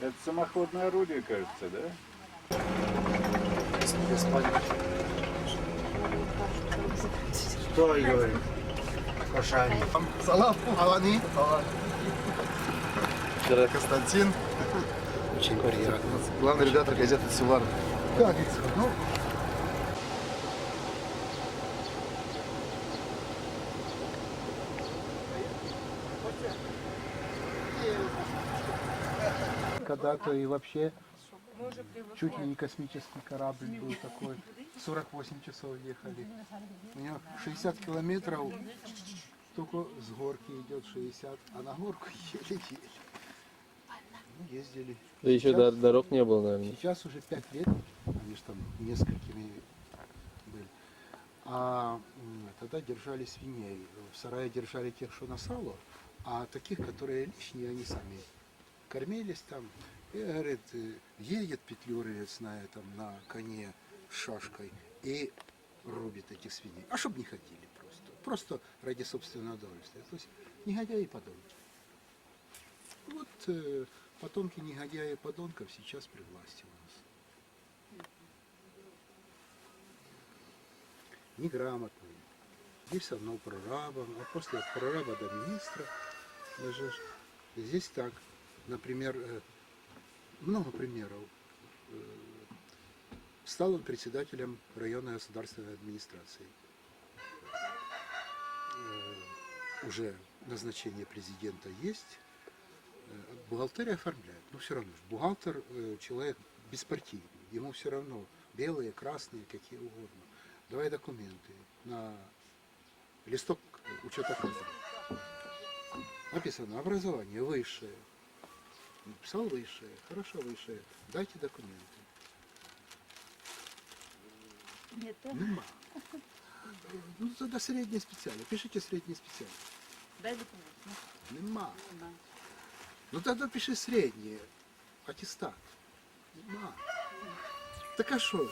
Это самоходное орудие, кажется, да? Что, Юрий? Кошань. Салам, Алани. Константин. Очень приятно. Главный редактор газеты «Севар». Как это? Ну, когда-то и вообще чуть ли не космический корабль был такой. 48 часов ехали. У него 60 километров, только с горки идет 60, а на горку еле-еле. Ну, ездили. Да еще Сейчас- дорог не было, наверное. Сейчас уже 5 лет, они же там несколькими были. А тогда держали свиней. В сарае держали тех, что на сало, а таких, которые лишние, они сами кормились там. И, говорит, едет петлюровец на этом, на коне с шашкой и рубит этих свиней. А чтоб не ходили просто. Просто ради собственного удовольствия. То есть негодяи и подонки. Вот потомки негодяя и подонков сейчас при власти у нас. Неграмотные. Здесь одно прорабом, а после от прораба до министра. Даже здесь так. Например, много примеров. Стал он председателем районной государственной администрации. Уже назначение президента есть. Бухгалтерия оформляет. Но все равно. Бухгалтер человек беспартийный. Ему все равно белые, красные, какие угодно. Давай документы на листок учета кадров. Написано образование высшее. Написал высшее, хорошо высшее. Дайте документы. Нет, Нема. Ну тогда среднее специальное. Пишите среднее специальное. дай документ. Нема. Ну тогда пиши среднее. Аттестат. Нема. Так а что?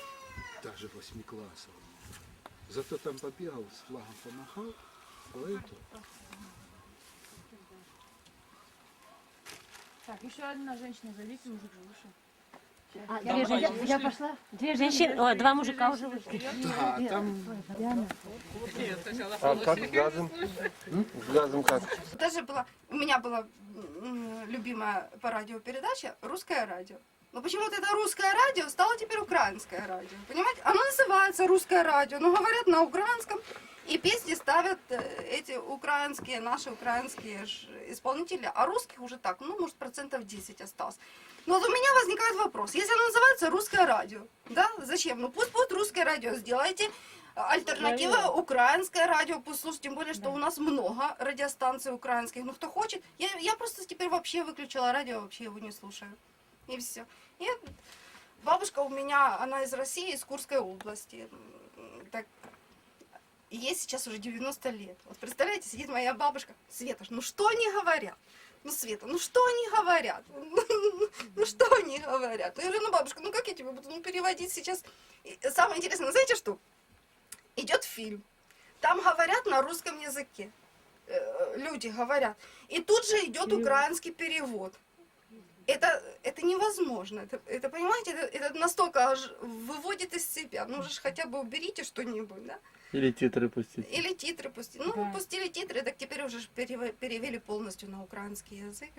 Даже 8 классов. Зато там побегал, с флагом помахал. А это? Так, еще одна женщина, зовите, мужик же вышел. Две женщины. Я пошла. Две женщины, о, два мужика уже вышли. Да, там А как с газом? С газом как? Даже была, у меня была любимая по радио передача «Русское радио». Но почему-то это русское радио стало теперь украинское радио. Понимаете? Оно называется русское радио, но говорят на украинском. И песни ставят эти украинские, наши украинские исполнители. А русских уже так, ну, может, процентов 10 осталось. Но вот у меня возникает вопрос. Если оно называется русское радио, да, зачем? Ну, пусть будет русское радио. Сделайте альтернатива украинское радио. Пусть слушать, тем более, что у нас много радиостанций украинских. Ну, кто хочет. Я просто теперь вообще выключила радио, вообще его не слушаю. И все. И бабушка у меня, она из России, из Курской области. Так, ей сейчас уже 90 лет. Вот представляете, сидит моя бабушка. Света, ну что они говорят? Ну, Света, ну что они говорят? Ну что они говорят? Я говорю, ну, бабушка, ну как я тебе буду переводить сейчас? И самое интересное, знаете что? Идет фильм. Там говорят на русском языке. Люди говорят. И тут же идет украинский перевод. Это невозможно. Это понимаете, это настолько аж выводит из себя. Ну, же хотя бы уберите что-нибудь, да? Или титры пустить. Или титры пустили. Ну, Да. пустили титры, так теперь уже перевели полностью на украинский язык.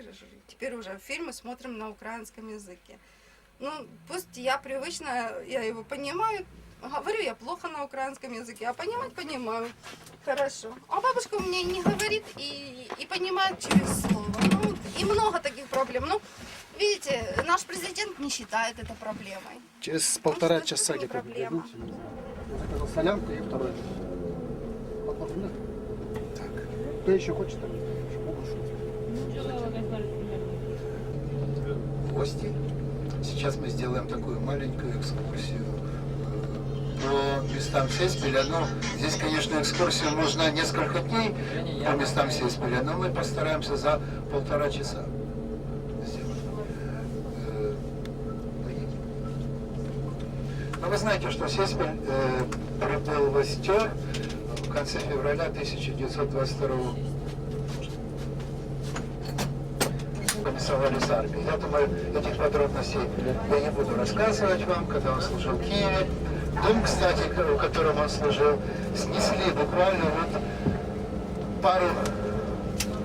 Теперь уже фильмы смотрим на украинском языке. Ну, пусть я привычно, я его понимаю. Говорю я плохо на украинском языке, а понимать понимаю. Хорошо. А бабушка у меня и не говорит, и понимает через слово. Ну, и много таких проблем. Ну, видите, наш президент не считает это проблемой. Через Он полтора считает, часа что это не где-то проблема. придут. Заказал солянку и второй. Попробуй, да? Так. Кто еще хочет? гости. Сейчас мы сделаем такую маленькую экскурсию по местам Сеспеля. Ну, здесь, конечно, экскурсию нужно несколько дней по местам Сеспеля, но мы постараемся за 1,5 часа сделать. Но вы знаете, что Сеспель прибыл в Остер в конце февраля 1922 года. Комиссовали с армией. Я думаю, этих подробностей я не буду рассказывать вам, когда он служил в Киеве. Дом, кстати, в котором он служил, снесли буквально вот пару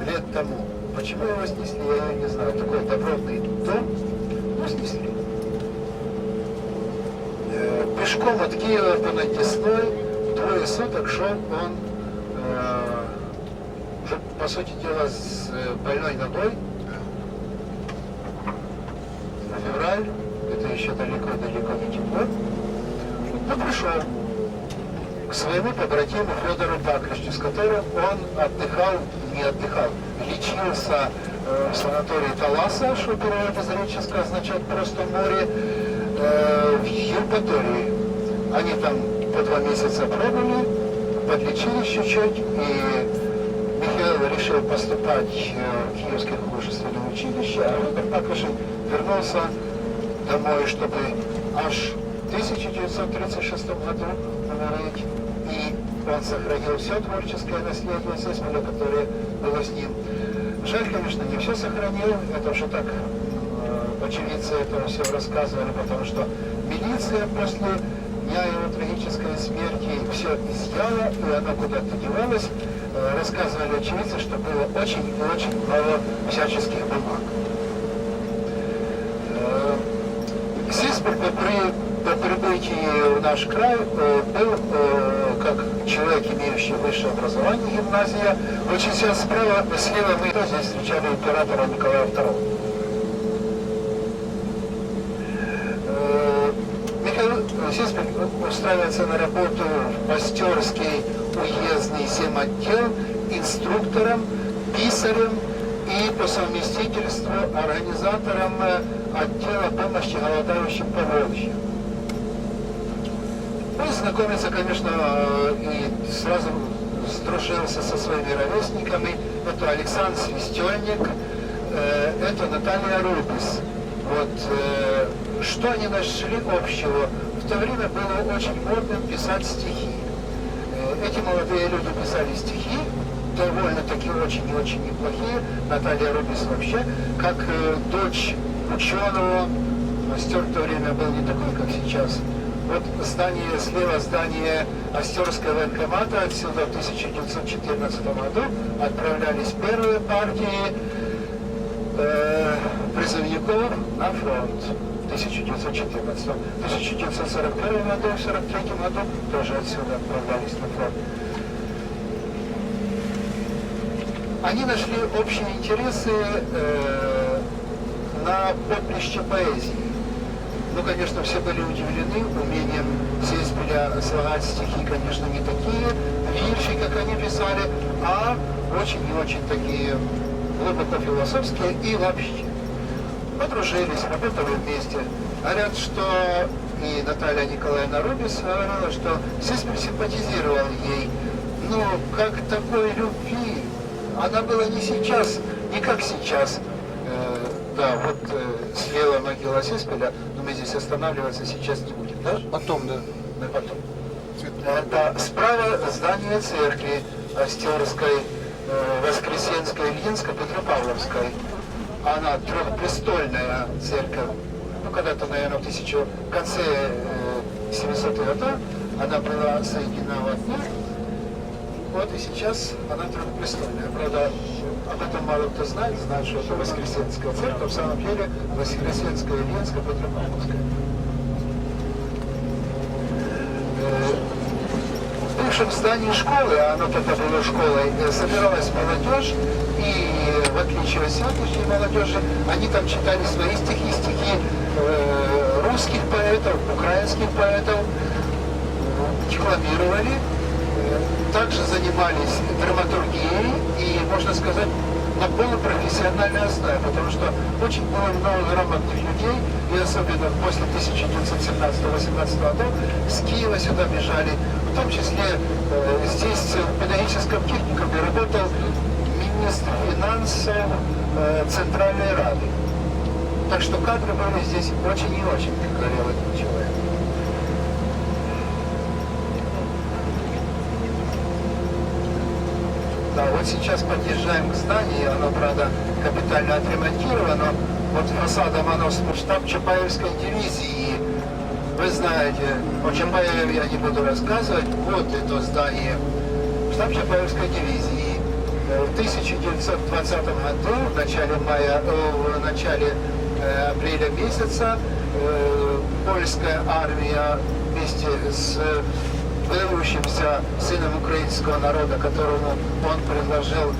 лет тому. Почему его снесли, я не знаю. Такой добротный дом, но снесли. Пешком от Киева по Надесной 2 суток шел он, по сути дела, с больной ногой. Февраль, это еще далеко-далеко не тепло. Но пришел к своему побратиму Федору Пакличу, с которым он лечился в санатории Таласа, что переводозреческо означает просто море, в Евпатории. Они там по 2 месяца пробыли, подлечились чуть-чуть, и Михаил решил поступать в Киевское художественное училище, а Федор Паклич вернулся домой, чтобы аж в 1936 году умереть. И он сохранил все творческое наследие Сеспеля, которое было с ним. Жаль, конечно, не все сохранил. Это уже так очевидцы этого все рассказывали, потому что милиция после дня его трагической смерти все изъяла, и она куда-то девалась. Рассказывали очевидцы, что было очень и очень мало всяческих бумаг. Сеспель по прибытии в наш край был, как человек, имеющий высшее образование, гимназия. Очень сейчас слева мы здесь встречали императора Николая II. Михаил Сеспель устраивается на работу в Остерский уездный земотдел инструктором, писарем и по совместительству организатором отдела помощи голодающим по Волжье. Он знакомится, конечно, и сразу сдружился со своими ровесниками. Это Александр Свистельник, это Наталья Рубис. Вот, что они нашли общего? В то время было очень модным писать стихи. Эти молодые люди писали стихи, довольно-таки очень и очень неплохие. Наталья Рубис вообще, как дочь ученого, Остер в то время был не такой, как сейчас. Вот здание, слева здание Остерского военкомата, отсюда в 1914 году отправлялись первые партии призывников на фронт. В 1914. В 1941 году, в 1943 году тоже отсюда отправлялись на фронт. Они нашли общие интересы на поприще поэзии. Ну, конечно, все были удивлены умением Сеспеля слагать стихи, конечно, не такие вещи, как они писали, а очень и очень такие глубоко философские и вообще. Подружились, работали вместе. Говорят, что и Наталья Николаевна Рубис говорила, что Сеспель симпатизировал ей, но как такой любви она была не сейчас, не как сейчас. Да, вот слева могила Сеспеля, но мы здесь останавливаться сейчас не будем, да? Потом, да. Да, потом. Это справа здание церкви Остерской, Воскресенской, Ильинской, Петропавловской. Она трехпрестольная церковь. Ну, когда-то, наверное, в конце 700-х годов она была соединена в одну. Вот и сейчас она трехпрестольная. Правда, об этом мало кто знает, что это Воскресенская церковь, в самом деле Воскресенская, Ильинская, Петропавловская. В бывшем здании школы, а оно тогда было школой, собиралась молодежь, и в отличие от сегодняшней молодежи, они там читали свои стихи, стихи русских поэтов, украинских поэтов, декламировали, также занимались драматургией и, можно сказать, на полупрофессиональной основе, потому что очень было много грамотных людей, и особенно после 1917-18 годов с Киева сюда бежали, в том числе здесь в педагогическом техникуме работал министр финансов Центральной Рады. Так что кадры были здесь очень и очень, как говорил этот человек. Да, вот сейчас подъезжаем к зданию, оно, правда, капитально отремонтировано. Вот фасадом оно штаб Чапаевской дивизии. Вы знаете, о Чапаеве я не буду рассказывать. Вот это здание. Штаб Чапаевской дивизии. В 1920 году, в начале апреля месяца, польская армия вместе с выдающимся сыном украинского народа, с которым он предложил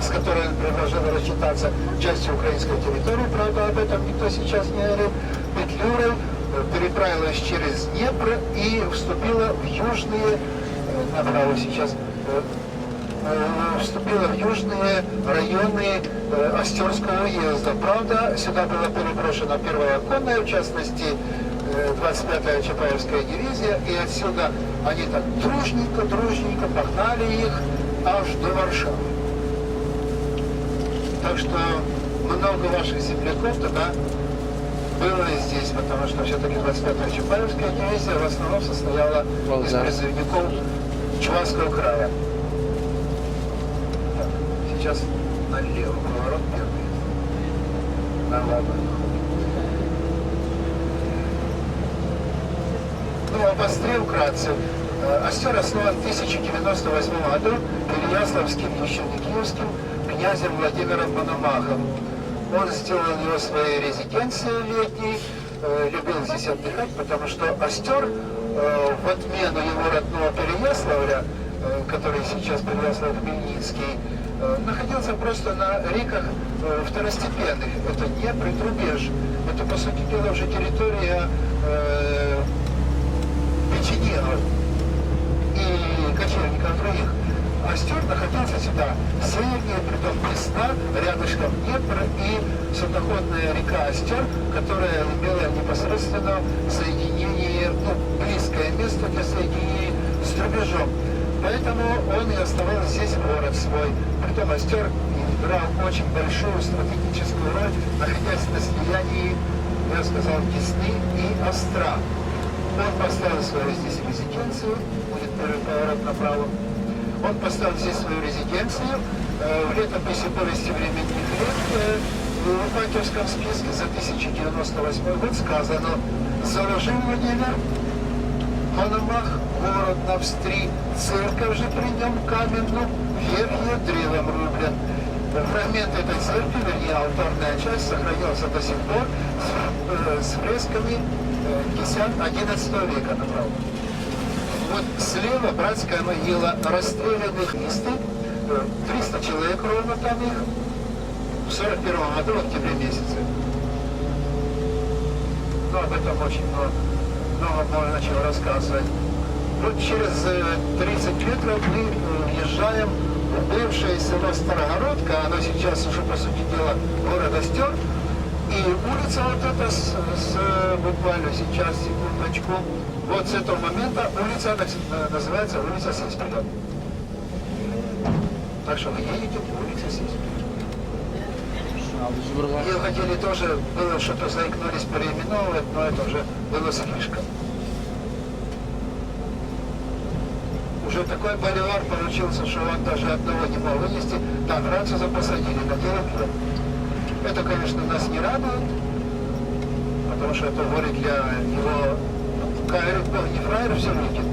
рассчитаться частью украинской территории, правда, об этом никто сейчас не говорит, Петлюрой переправилась через Днепр и вступила в южные, направо сейчас, вступила в южные районы Остерского уезда. Правда, сюда была переброшена первая конная, в частности, 25-я Чапаевская дивизия, и отсюда они так дружненько погнали их аж до Варшавы. Так что много ваших земляков тогда было здесь, потому что все-таки 25-я Чапаевская дивизия в основном состояла из призывников Чувашского края. Так, сейчас налево поворот первый. Налево. Ну, обострил вкратце. Остер основан в 1098 году Переяславским, еще не киевским, князем Владимиром Мономахом. Он сделал его своей резиденцией летней, любил здесь отдыхать, потому что Остер, в отмену его родного Переяславля, который сейчас Переяслав-Хмельницкий, находился просто на реках второстепенных. Это Днепр и Трубеж. Это, по сути дела, уже территория печенегов и кочевников других. Остер находился сюда севернее, притом Десна, рядышком Днепр и судоходная река Остер, которая имела непосредственно соединение, близкое место для соединения с Трубежом. Поэтому он и оставил здесь город свой. Притом Остер играл очень большую стратегическую роль, находясь на слиянии, я сказал, Десны и Остра. Он поставил свою здесь резиденцию, будет первый поворот направо. Он поставил здесь свою резиденцию. В летописи повести временных лет в Ипатьевском списке за 1098 год сказано: «Заложил Владимир Мономах город навстри, церковь же при нем каменную, верхнюю древом рублен». Фрагмент этой церкви, вернее, алтарная часть, сохранился до сих пор с фресками 10-11 века направо. Вот слева братская могила расстрелянных листы, 300 человек ровно там их, в 41 году, в октябре месяце. Ну, об этом очень много можно чего рассказывать. Вот через 30 метров мы въезжаем в бывшее село Старогородка, оно сейчас уже, по сути дела, город Остер. И улица вот эта, буквально сейчас, секундочку, вот с этого момента улица называется улица Сеспига. Так что вы едете по улице Сеспига. Ее хотели тоже, было что-то заикнулись переименовывать, но это уже было слишком. Уже такой боливар получился, что он даже одного не мог вынести. Да, француза посадили на 9 лет. Это, конечно, нас не радует, потому что это горе для его не фраер все выйдет.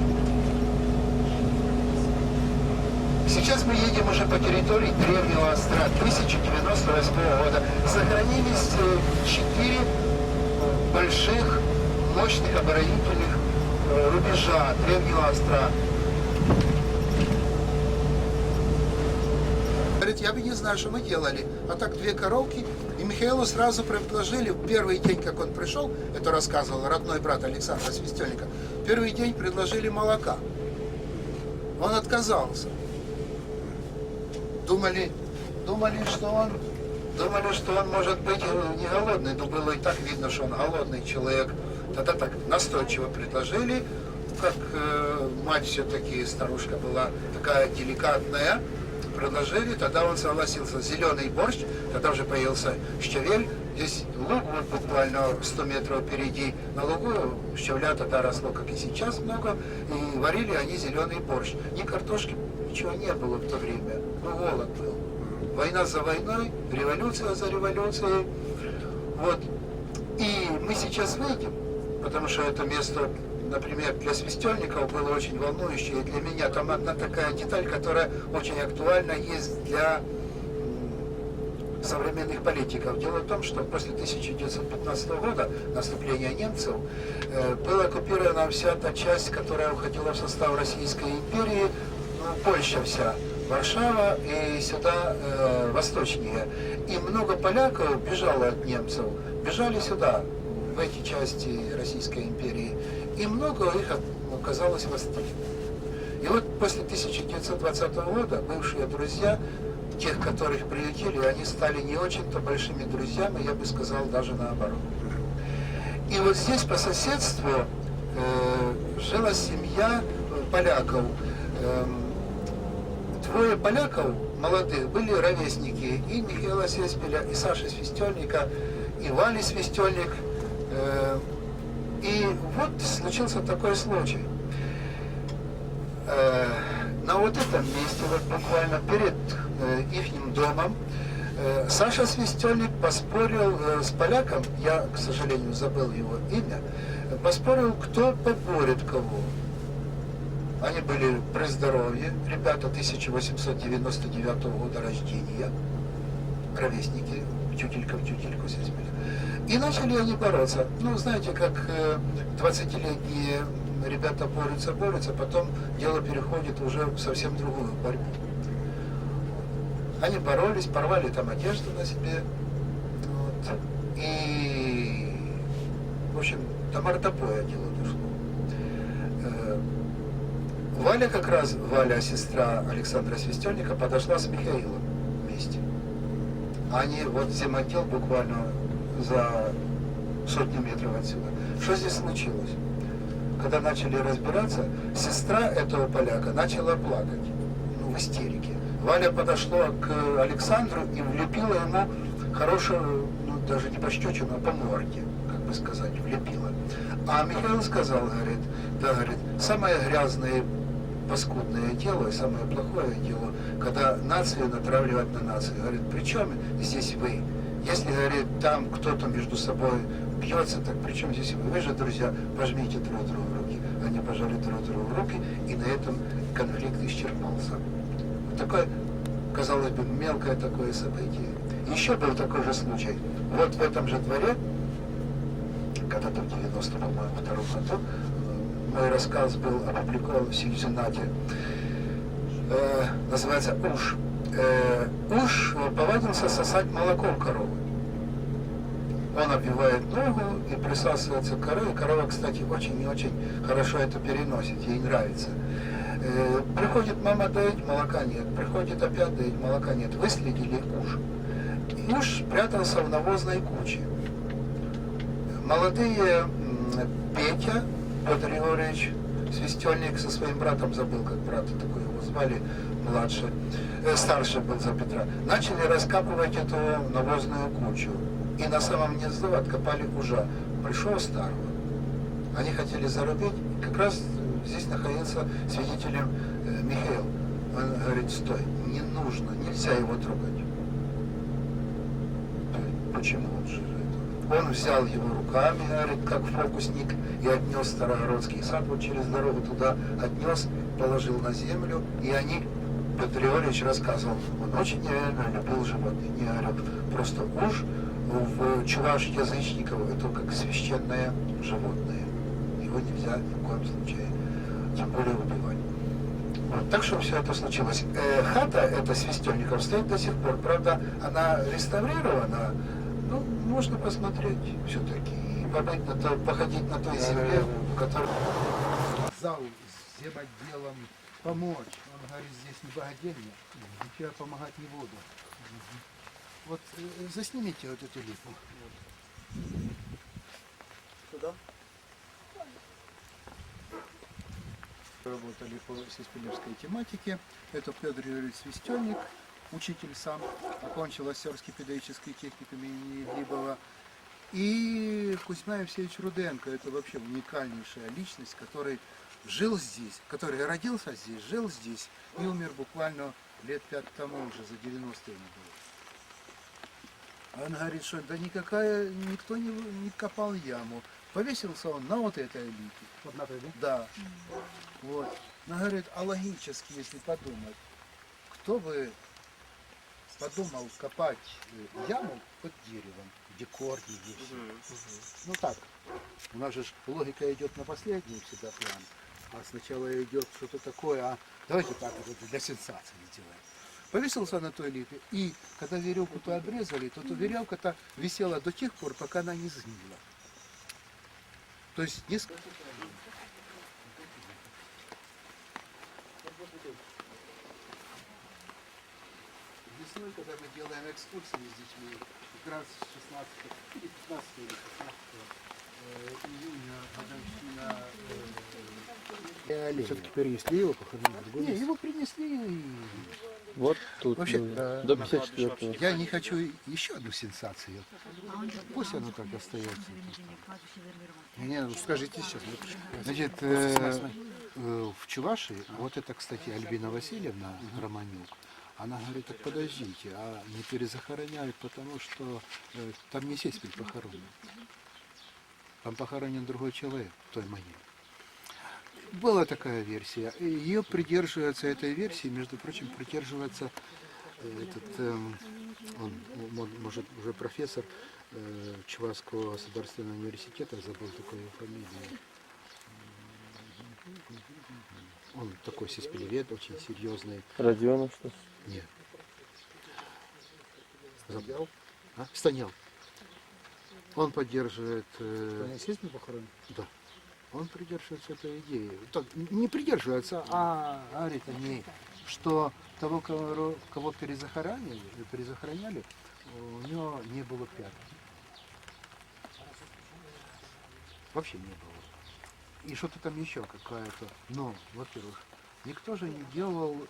Сейчас мы едем уже по территории Древнего Остра 1098 года. Сохранились 4 больших, мощных оборонительных рубежа Древнего Остра. Говорит, я бы не знаю, что мы делали. А так 2 коровки. И Михаилу сразу предложили, в первый день, как он пришел, это рассказывал родной брат Александра Свистельника, первый день предложили молока. Он отказался. Думали, что он может быть не голодный, но было и так видно, что он голодный человек. Тогда так настойчиво предложили, как мать все-таки, старушка была такая деликатная, предложили, тогда он согласился. Зеленый борщ, тогда уже появился щавель, здесь луг, вот буквально 100 метров впереди на лугу, щавля тогда росло, как и сейчас, много, и варили они зеленый борщ. Ни картошки, ничего не было в то время, но голод был. война за войной, революция за революцией. Вот. И мы сейчас выйдем, потому что это место, например, для свистельников было очень волнующее, и для меня там одна такая деталь, которая очень актуальна есть для современных политиков. Дело в том, что после 1915 года, наступления немцев, была оккупирована вся та часть, которая уходила в состав Российской империи, Польша вся, Варшава и сюда восточнее. И много поляков бежало от немцев, бежали сюда, в эти части Российской империи, и много их оказалось в Австрии. И вот после 1920 года бывшие друзья, тех, которых приютили, они стали не очень-то большими друзьями, я бы сказал, даже наоборот. И вот здесь по соседству жила семья поляков. Двое поляков молодых были ровесники и Михаила Свеспеля, и Саши Свистельника, и Вали Свистельник. И вот случился такой случай. На вот этом месте, вот буквально перед ихним домом, Саша Свистельник поспорил с поляком, я, к сожалению, забыл его имя, поспорил, кто поборет кого. Они были при здоровье, ребята 1899 года рождения, ровесники, тютелька в тютельку здесь были. И начали они бороться. Ну, знаете, как 20-летние ребята борются, потом дело переходит уже в совсем другую борьбу. Они боролись, порвали там одежду на себе. Вот. И, в общем, до мордобоя дело дошло. Валя как раз, Валя, сестра Александра Свистельника, подошла с Михаилом вместе. Они вот земотдел буквально за сотню метров отсюда. Что здесь случилось? Когда начали разбираться, сестра этого поляка начала плакать, ну, в истерике. Валя подошла к Александру и влепила ему хорошую, ну, даже не пощечину, а по морде, как бы сказать, влепила. А Михаил сказал, говорит, да, говорит, самое грязное, паскудное дело и самое плохое дело, когда нацию натравливать на нацию. Говорит, при чем здесь вы? Если, говорит, там кто-то между собой бьется, так при чем здесь вы? Вы же, друзья, пожмите друг другу руки. Они пожали друг другу руки, и на этом конфликт исчерпался. Вот такое, казалось бы, мелкое такое событие. Еще был такой же случай. Вот в этом же дворе, когда-то в 90-м, по-моему, втором году, мой рассказ был опубликован в Сильзюнате. Называется «Уж». Уж повадился сосать молоко у коровы. Он обвивает ногу и присасывается к корове. Корова, кстати, очень и очень хорошо это переносит, ей нравится. Приходит мама доить, молока нет. Приходит опять доить, молока нет. Выследили уж. И уж прятался в навозной куче. Молодые Петя, Петр Егорович Свистельник со своим братом, забыл, как брата такой его звали, младше, старше был за Петра, начали раскапывать эту навозную кучу. И на самом низу откопали ужа большого старого. Они хотели зарубить, как раз здесь находился свидетелем Михаил. Он говорит, стой, не нужно, нельзя его трогать. Почему он же? Он взял его руками, говорит, как фокусник, и отнес в Старогородский сад, вот через дорогу туда отнес, положил на землю, и они, Петр Егорович рассказывал, он очень нереально любил животных, не говорю, просто уж в чуваш язычников это как священное животное. Его нельзя ни в коем случае, тем более убивать. Вот, так что все это случилось. Хата эта Свистельников стоит до сих пор, правда, она реставрирована. Ну, можно посмотреть все-таки и побыть походить на той земле, в которой... Зал с земотделом помочь. Он говорит, здесь не богадельня, ничего помогать не буду. Вот заснимите вот эту липу. Сюда. Работали по свистелевской тематике. Это Петр Юрьевич Свистельник, учитель сам, окончил Озерский педагогический техникум имени Глибова. И Кузьма Евсеевич Руденко, это вообще уникальнейшая личность, который жил здесь, который родился здесь, жил здесь и умер буквально лет 5 тому уже, за 90-е ему было. А он говорит, что да никто не копал яму. Повесился он на вот этой липе. Вот на той, да? Да. Вот. Но говорит, а логически, если подумать, кто бы подумал копать яму под деревом, где корни есть. Ну так, у нас же логика идет на последний всегда план. А сначала идет что-то такое, а давайте так вот для сенсации сделаем. Повесился на той липе, и когда веревку-то обрезали, то веревка-то висела до тех пор, пока она не сгнила. То есть несколько... Весной, когда мы делаем экскурсии с детьми, как раз 16 или 15 или 16 июня, годовщина... Все-таки перенесли его, похоронили в другое Не, место. его принесли и... Вот тут. Вообще, До 54-го. Я не хочу еще одну сенсацию. Пусть оно так остается. Не, ну скажите сейчас. Значит, в Чувашии, вот это, кстати, Альбина Васильевна Романюк, она говорит, так подождите, а не перезахороняют, потому что там не Сеспель похоронен. Там похоронен другой человек в той могиле. Была такая версия. Ее придерживается, этой версии, между прочим, придерживается он, может, уже профессор Чувашского государственного университета, забыл такую его фамилию. Он такой сеспелевед, очень серьезный. Родионов что? Нет. Забыл? А? Станял. Он поддерживает... Естественно, похоронен. Да. Он придерживается этой идеи. Так, не придерживается, а говорит о ней, что того, кого перезахороняли, у него не было пяток. Вообще не было. И что-то там еще какая-то. Но, во-первых, никто же не делал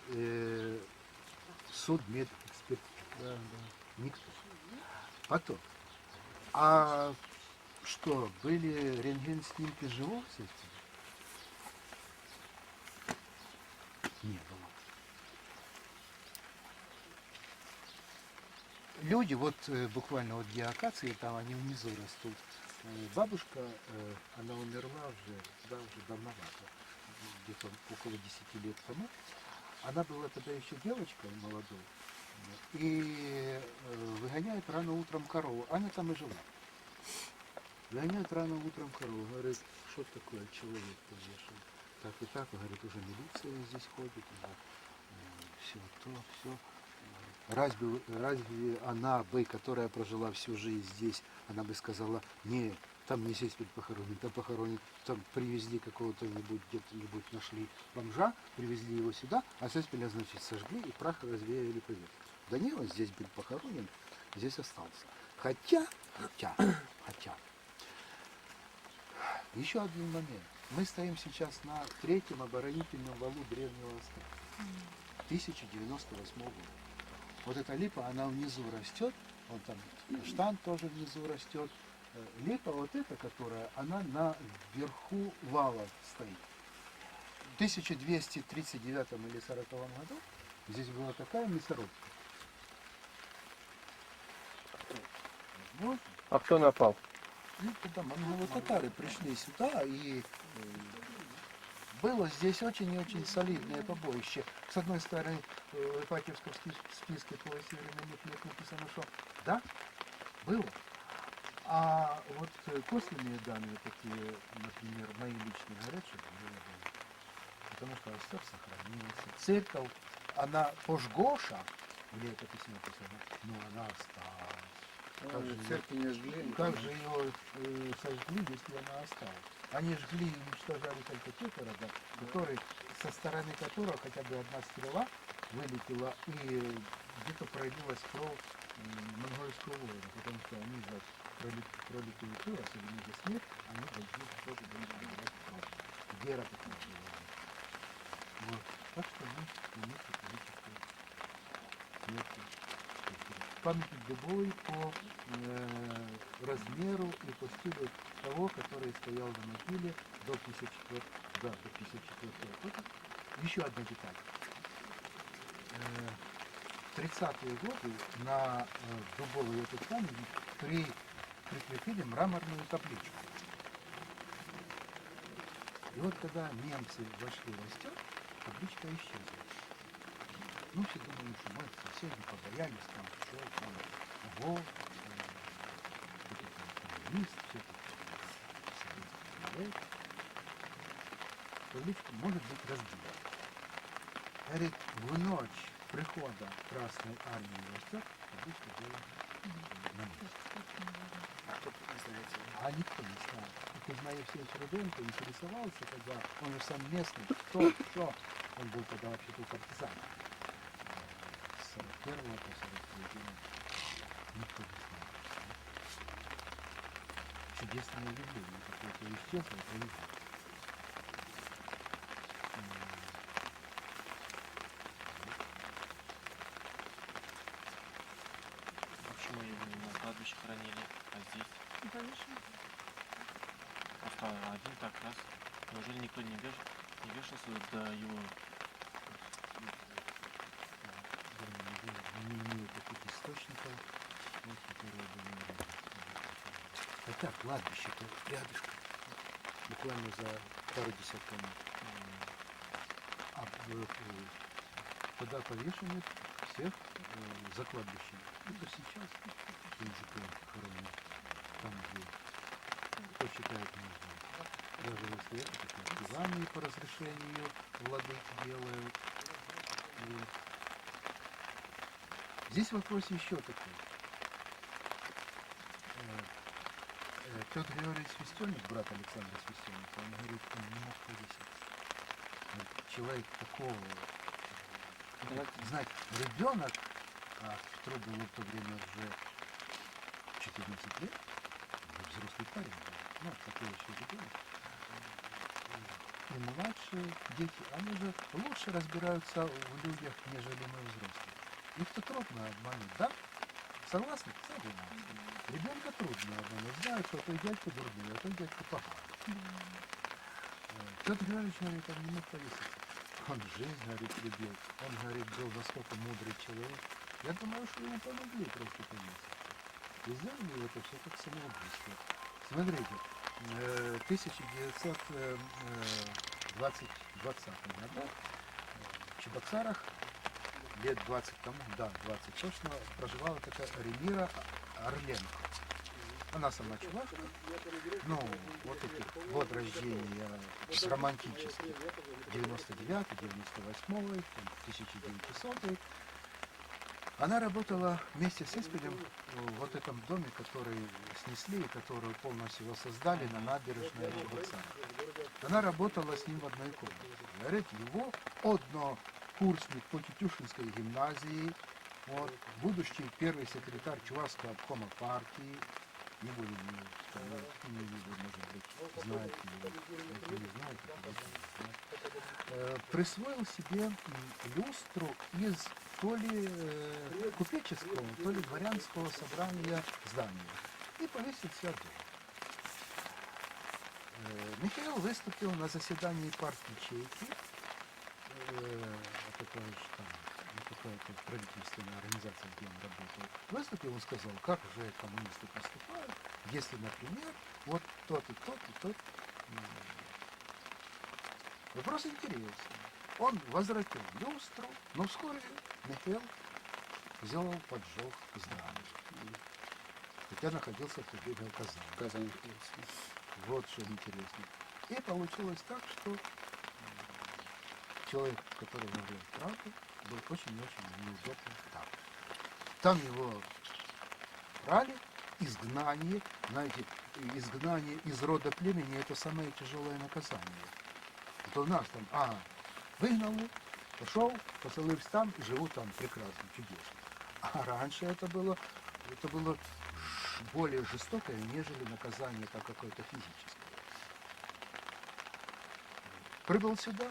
судмедэксперт. Да, да. Никто. Потом. А что, были рентген-снимки живого сестер? Не было. Люди, вот буквально вот где акации, там они внизу растут. Бабушка, она умерла уже давновато, где-то около 10 лет тому. Она была тогда еще девочкой молодой. И выгоняет рано утром корову. Она там и жила. Выгоняет рано утром корову. Говорит, что такое человек повешен? Так и так. Говорит, уже милиция здесь ходит. Все то, все. Разве она бы, которая прожила всю жизнь здесь, она бы сказала, не, там не Сеспель похоронен, там похоронен, там привезли какого-то-нибудь, где-то-нибудь нашли бомжа, привезли его сюда, а Сеспеля, значит, сожгли и прах развеяли по ветру. Да не, он здесь был похоронен, здесь остался. Хотя, еще один момент. Мы стоим сейчас на третьем оборонительном валу Древнего Оста. 1098 года. Вот эта липа, она внизу растет, вот там каштан тоже внизу растет. Липа вот эта, которая, она на верху вала стоит. В 1239 или 40 году здесь была такая мясорубка. Вот. А кто напал? Ну, когда монголо-татары пришли сюда, и было здесь очень и очень солидное побоище. С одной стороны, в Ипатьевском списке по северным лет написано, что да, было. А вот косвенные данные такие, например, мои личные говорят, что было. Потому что остов сохранился. Церковь, она пожгоша, в летописи написано, но она осталась. Церкви не жгли. Как же ее сожгли, если она осталась? Они жгли и уничтожали только те города, которые, со стороны которых хотя бы одна стрела вылетела и где-то пролилась кровь монгольского воина, потому что они за пролитую кровь, особенно за смерть, они должны тоже были проливать кровь. Вера такая была. Вот. Так что мы имеем политическую смерть. Памятник дубовый по размеру и по стилю того, который стоял на могиле до 54 года. Еще одна деталь. в 30-е годы на дубовый этот памятник прикрепили мраморную табличку. И вот когда немцы вошли в Остер, табличка исчезла. Ну, все думали, что мы соседи побоялись, там, что там, ого, коммунист, все это. Табличка может быть разбита. Говорит, в ночь прихода Красной Армии в Остер табличка была на месте. А никто не знал. И Кузьма Евсеевич Руденко интересовался, когда он же сам местный, кто, что. Он был тогда вообще-то партизан. С 41 по 43 никто не знал. Чудесное явление, какое-то исчезло, это не так. Почему его не на кладбище хоронили, а здесь? Повешен. Просто один так раз. Неужели никто не вешался до его... Не имею таких источников, вот, которые были. Хотя кладбище-то рядышком, буквально за пару десятков метров. А тогда повешенных всех за кладбищем. Это сейчас мужики хоронят там, где кто считает нужным. Даже если это такие отпевания по разрешению владыки делают. И здесь вопрос еще такой. Петр Григорьевич Свистельник, брат Александра Свистельника, он говорит, он не мог повеситься. Человек такого, знаете, ребенок, а Петру было в то время уже 14 лет, взрослый парень был, ну, такой еще ребенок. И младшие дети, они же лучше разбираются в людях, нежели мы взрослые. Их-то трудно обмануть, да? Согласны? Согласны. Ребенка трудно обмануть. Знают, что той дядька дурной, а той дядька поганый. Петр Григорьевич говорит, он не мог повеситься. Он жизнь, говорит, любил. Он, говорит, был настолько мудрый человек. Я думаю, что ему помогли просто повеситься. И сделали это все как самоубийство. Смотрите, 1920 году в Чебоксарах лет 20 тому, да, 20 точно, проживала такая Ремира Орленко. Она сама чувашка, ну, вот эти год рождения романтических, 99-й, 98-й, 1900-й. Она работала вместе с Испелем в вот этом доме, который снесли и который полностью воссоздали на набережной Чебоксар. Она работала с ним в одной комнате. Говорит, его однокурсник по Тетюшинской гимназии, вот, будущий первый секретарь Чувашского обкома партии, не буду не может быть, знаете его, если не знаете, присвоил себе люстру из то ли купеческого, то ли дворянского собрания здания и повесил себя дома. Михаил выступил на заседании партии ячейки, какая-то правительственная организация, где он работал, выступил и сказал, как же коммунисты поступают, если, например, вот тот и тот и тот. Вопрос интересный. Он возвратил люстру, но вскоре Михаил сделал поджог здания. Хотя находился в то время в Казани. Вот что интересно. И получилось так, что человек, который говорил правду, был очень-очень неудобным там. Там его брали, изгнание, знаете, изгнание из рода племени — это самое тяжелое наказание. Вот у нас там, выгнали, пошел, поселился там и живут там прекрасно, чудесно. А раньше это было более жестокое, нежели наказание как какое-то физическое. Прибыл сюда,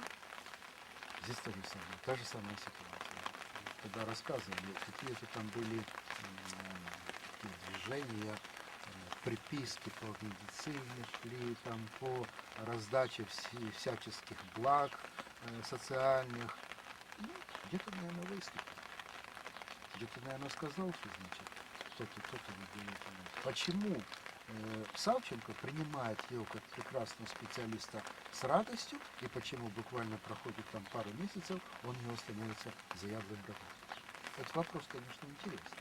здесь то же самое, та же самая ситуация. Когда рассказывали, какие-то там были движения, приписки по медицине шли, там по раздаче всяческих благ социальных. Где-то, наверное, выступил. Где-то, наверное, сказал, что, значит, кто-то делает. Почему Савченко принимает его как прекрасного специалиста с радостью, и почему буквально проходит там пару месяцев, он у него становится заядлым врагом? Этот вопрос, конечно, интересный.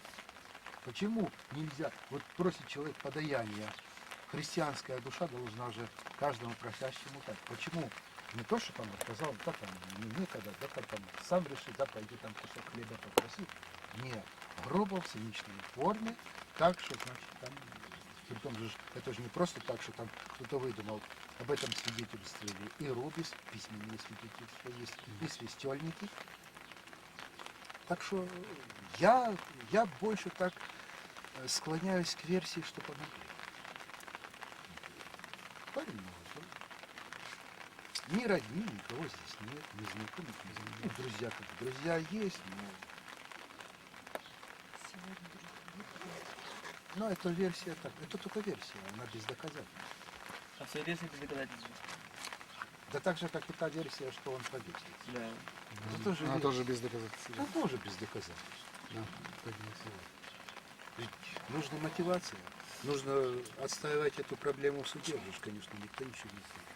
Почему нельзя, вот просит человек подаяния, христианская душа должна же каждому просящему дать. Почему? Не то, что там сказал, да там не некогда, да там сам реши, да пойди там кусок хлеба попроси. Нет, грубо в циничной форме, так что, значит, там, притом же, это же не просто так, что там кто-то выдумал, об этом свидетельствовали и Рубис, письменные свидетельства есть, и свистельники. Так что я больше так склоняюсь к версии, что помогли. Парень молодой. Ни родни, никого здесь нет, ни знакомых, ни знакомых. Ну, друзья как друзья есть, но это версия так, это только версия, она без доказательств. А все версии без доказательств. Да так же, как и та версия, что он повесился. Да. Это тоже Она версия. тоже без доказательств. Это тоже без доказательств. Да, так и называют. Ведь нужна мотивация. Нужно отстаивать эту проблему в суде. Уж, конечно, никто ничего не знает.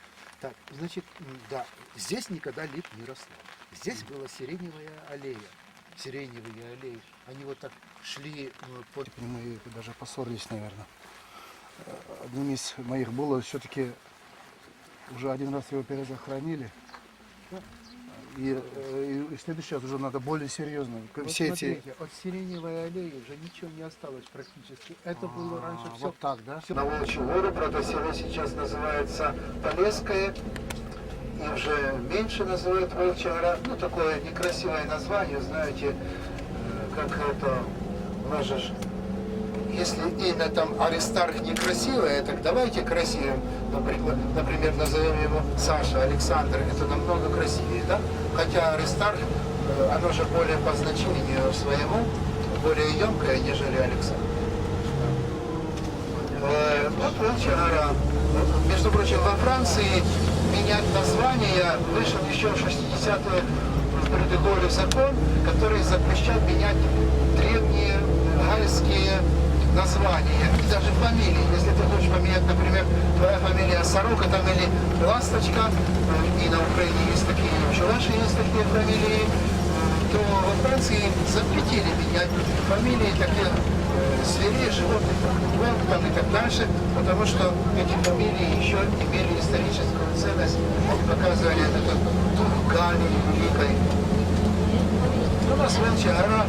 Так, значит, да, здесь никогда лип не росла. Здесь была сиреневая аллея. Сиреневые аллеи. Они вот так шли под... Мы даже поссорились, наверное. Одним из моих было все-таки уже один раз его перезахоронили. И в следующий раз уже надо более серьезно. Вот Все смотрите, эти... от сиреневой аллеи уже ничего не осталось практически. Это было раньше все. Вот так, да? На Волчью гору, правда, село сейчас называется Полесское. И уже меньше называют Волчья гора. Ну, такое некрасивое название, знаете, как это, можешь... Если имя там Аристарх некрасивое, так давайте красивым. Например, назовем его Саша, Александр. Это намного красивее, да? Хотя Аристарх, оно же более по значению своему, более емкое, нежели Александр. Вот Волчья гора. Между прочим, во Франции менять название вышел еще в 60-е годы закон, который запрещал менять древние гальские названия и даже фамилии. Если ты хочешь поменять, например, твоя фамилия Сорока там или Ласточка, и на Украине есть такие, в Чувашии есть такие фамилии, то во Франции запретили менять фамилии таких зверей, животных, волк там и так дальше, потому что эти фамилии еще имели историческую ценность, показывали этот дух Галии великой. У нас Волчья гора,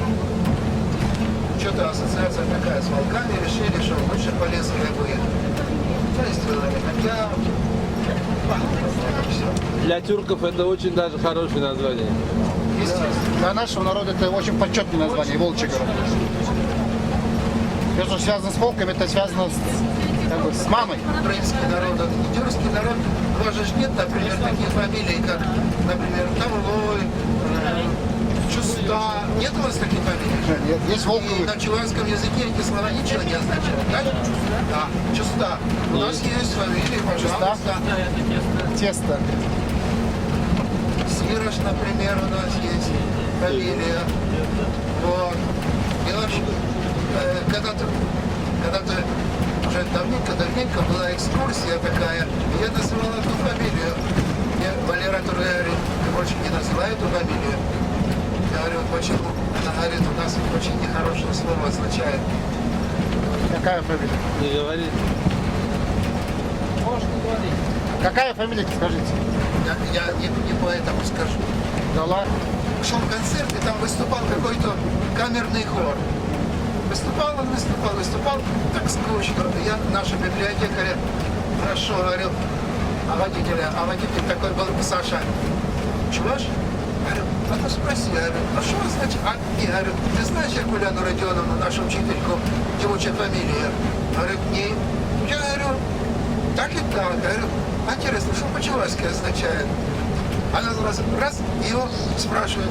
что-то ассоциация такая с волками, решили, что лучше Полесское будет. То есть хотя... Для тюрков это очень даже хорошее название. Естественно. Для нашего народа это очень почетное название, Волчья гора. Все, что связано с волками, это связано с мамой. Украинский народ, тюркский народ, у вас же нет, например, таких фамилий, как, например, Тавлой, Чуста. Нет у вас таких фамилий? Нет, есть волк. И на чувашском языке эти слова ничего не означают, да? Да, Чуста. У нас есть фамилии, пожалуйста. Тесто. Сирош, например, у нас есть фамилия. Вот. И вообще, когда-то уже давненько была экскурсия такая, и я называл эту фамилию. Мне Валера говорит, ты больше не называй эту фамилию. Я говорю, почему? Она говорит, у нас очень нехорошее слово означает. Какая фамилия? Не говори. Можно говорить. Какая фамилия, скажите? Я не поэтому скажу. Да ладно. Шел концерт, и там выступал какой-то камерный хор. Выступал, так скучно. Я нашему библиотекарю хорошо говорил, а водитель такой был Саша. Чуваш? Говорю, а ну спроси, я говорю, а что значит? Я говорю, ты знаешь Акуляну Родионовну, нашу учительку, девичья фамилия? Говорю, не. Я говорю, так и так. Говорю, а интересно, что по-чувашски означает? Она раз, и его спрашивает.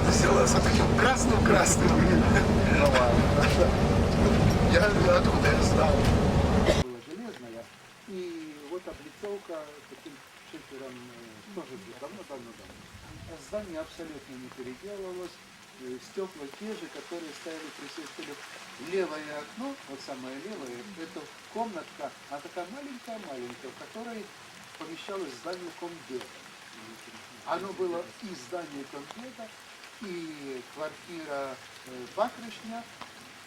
Она сделала с таким красным. Я говорю, откуда я знал? Была железная, и вот облицовка таким шифером тоже давно. Здание абсолютно не переделывалось. Стекла те же, которые стояли при свете. Левое окно, вот самое левое, это комнатка, она такая маленькая-маленькая, в которой помещалось здание комдета. Оно было и здание комдета, и квартира Бакрышня,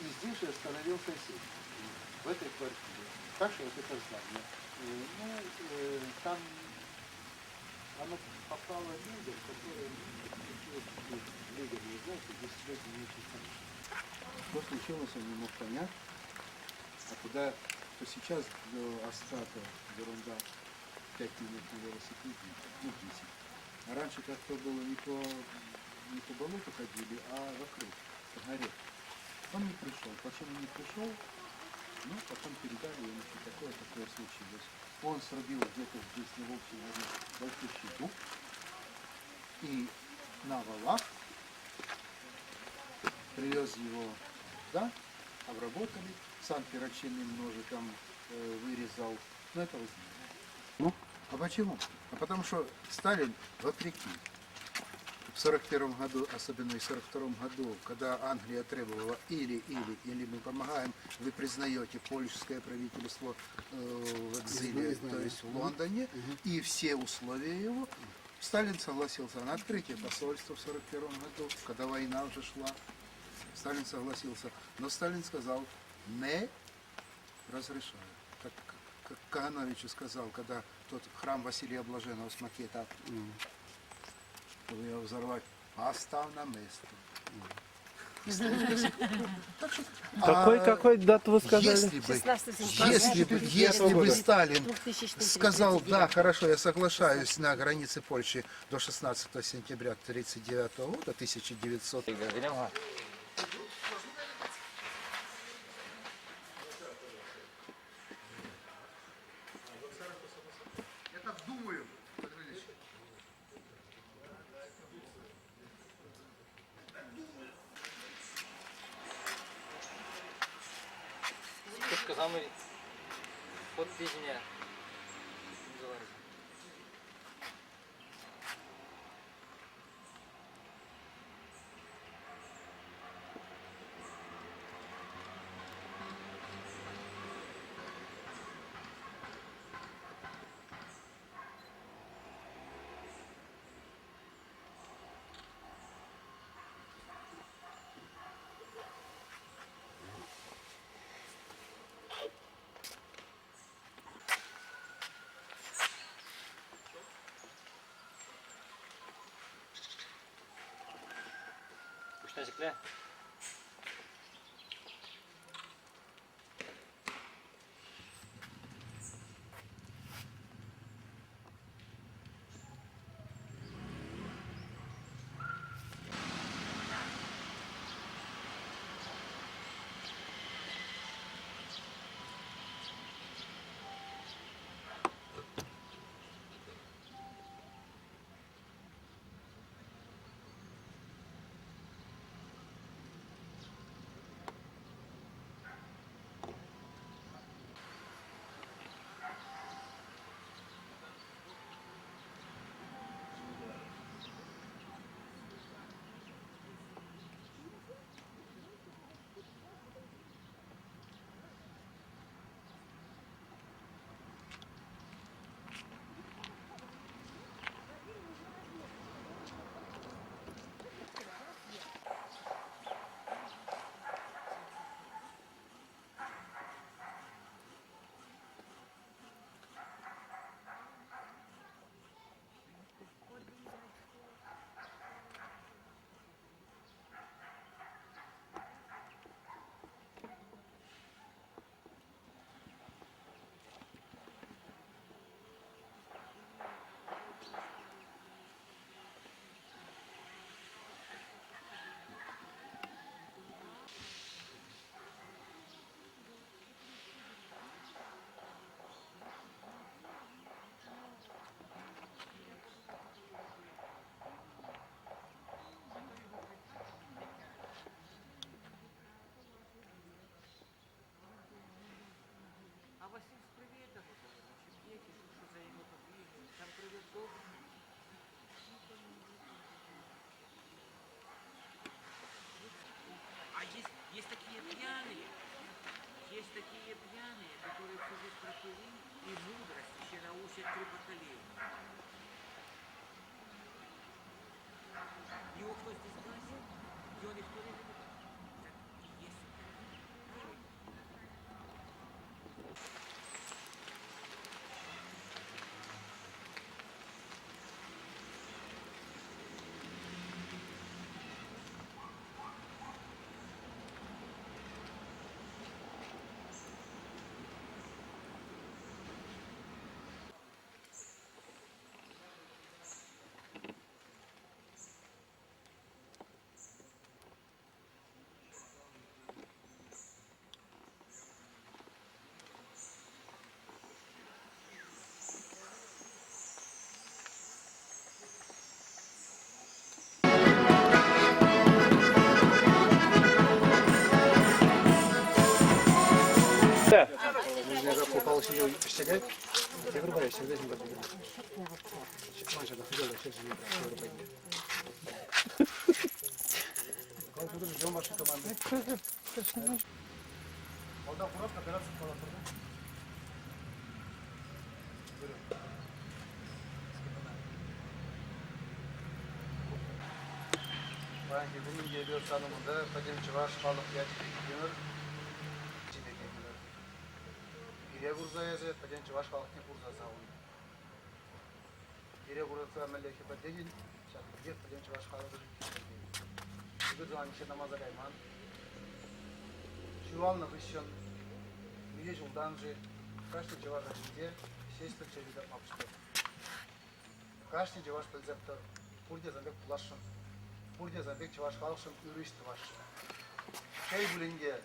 и здесь же остановился сеть, в этой квартире. Так что вот это здание. Там оно попало людям, которые людям, вы знаете, здесь человек не очень хороший. Что случилось, он не мог понять, а куда, то сейчас до Остата, ерунда, 5 минут на велосипеде, 10. А раньше как-то было не по болоту ходили, а вокруг, по горе. Он не пришел. Почему не пришел? Ну, потом передали ему, что такое случилось. Он срубил где-то здесь не в общем большущий дуб и на валах привез его сюда, обработали, сам перочинным ножиком вырезал. Ну, это вы знаете. Ну, а почему? А потому что Сталин, вопреки, в 1941 году, особенно и в 1942 году, когда Англия требовала или мы помогаем, вы признаете польское правительство в экзиле, то есть в Лондоне, и все условия его, Сталин согласился на открытие посольства в 1941 году, когда война уже шла. Сталин согласился, но Сталин сказал, не разрешаю. Как Кагановичу сказал, когда тот храм Василия Блаженного с макета, чтобы его взорвать, поставь на место. Какой дату вы сказали? Если бы Сталин сказал, да, хорошо, я соглашаюсь на границе Польши до 16 сентября 1939 года, 1900. Я так думаю. Тушка замри. Вот песня. Пусть на земле. и мудрости ще научать 3 поколения. Его кто здесь гасит, его никто не любит. Так и есть. Можно я попал себе посчитать? Я говорю, я всегда не буду. Маша, да, хотела, сейчас не буду. Как вы ждем вашей команды? Молдав, урок, операция по лапору. Banki bugün geliyor sanımında Kadimci var, Şalık Yat Gönür. İçine geliyor. İre Burza yazı, Kadimci var, Şalık Yat Burza zavun. İre Burza Meleki Badegin, Şalık Yat Kadimci var, Şalık Yat Gönür. Bugün zaman için namaza kayman. Şu an nefisyon, müge yıldancı, kaçtı cevap açınca, şeştir çevirip yapmıştı. Kaçtı cevap bilzepti, burada zambek bulaşın. Burada zambek çavaş kalışın, ürüştü var. Şey bulunca,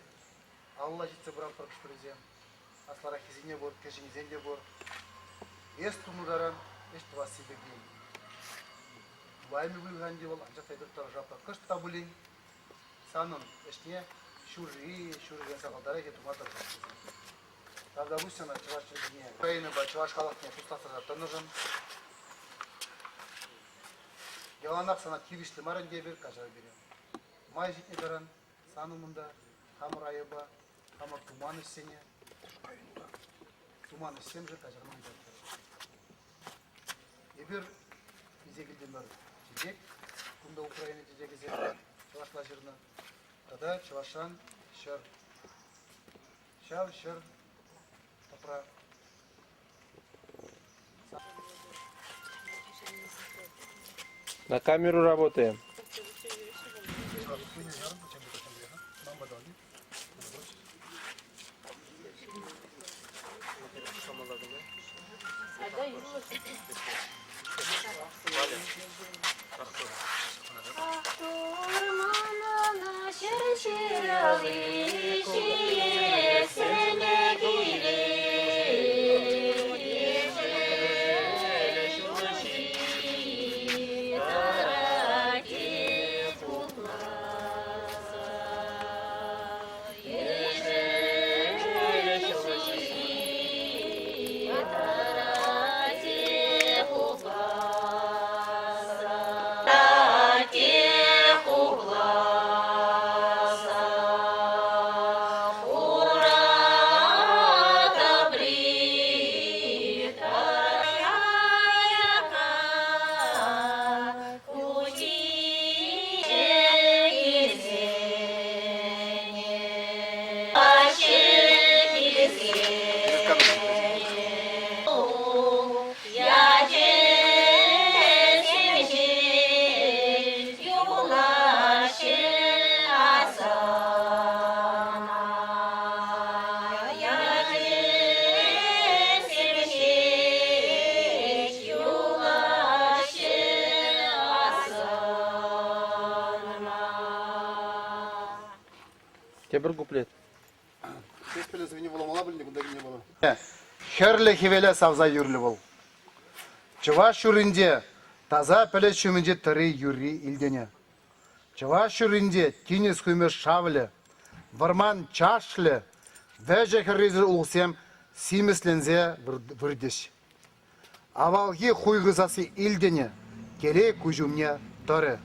Allah jitse bırak parkıştıracağım. Aslara hizine bor, keşin izende bor. Es tumudaran, es tuvası bekleyin. Vaymi bulgan diye anca faydalı tarafta kışta bulun. Sanın, eşniye şurri sakaldara ki tumatar. Pravda bu sene çavaş çizgiye. Ukrayna ba çavaş kalakne pustasa tanırım. Yalanak sana kivişli maran diye bir kaçar biri. May jitne daran sanımında hamur ayıba, hamur tuman istene. Tuman istemce kaçarman yaptı. Bir bize gidilmez. Çizek, bunda Ukrayna çizek ise çavaşlaşırına. Kada çavaşan şer. Şer, toprak. На камеру работаем. Тебе куплет. Херле хевеле савза юрлі бол. Чыва шүрінде таза піле шүмінде тірі юри илдене. Чыва шүрінде тинес хүмі шавлі, варман чашлі, вәжі хіррезір ұлсем симеслензе вірдеш. Авалги хуйгызасы илдене, келе күжумне тұры.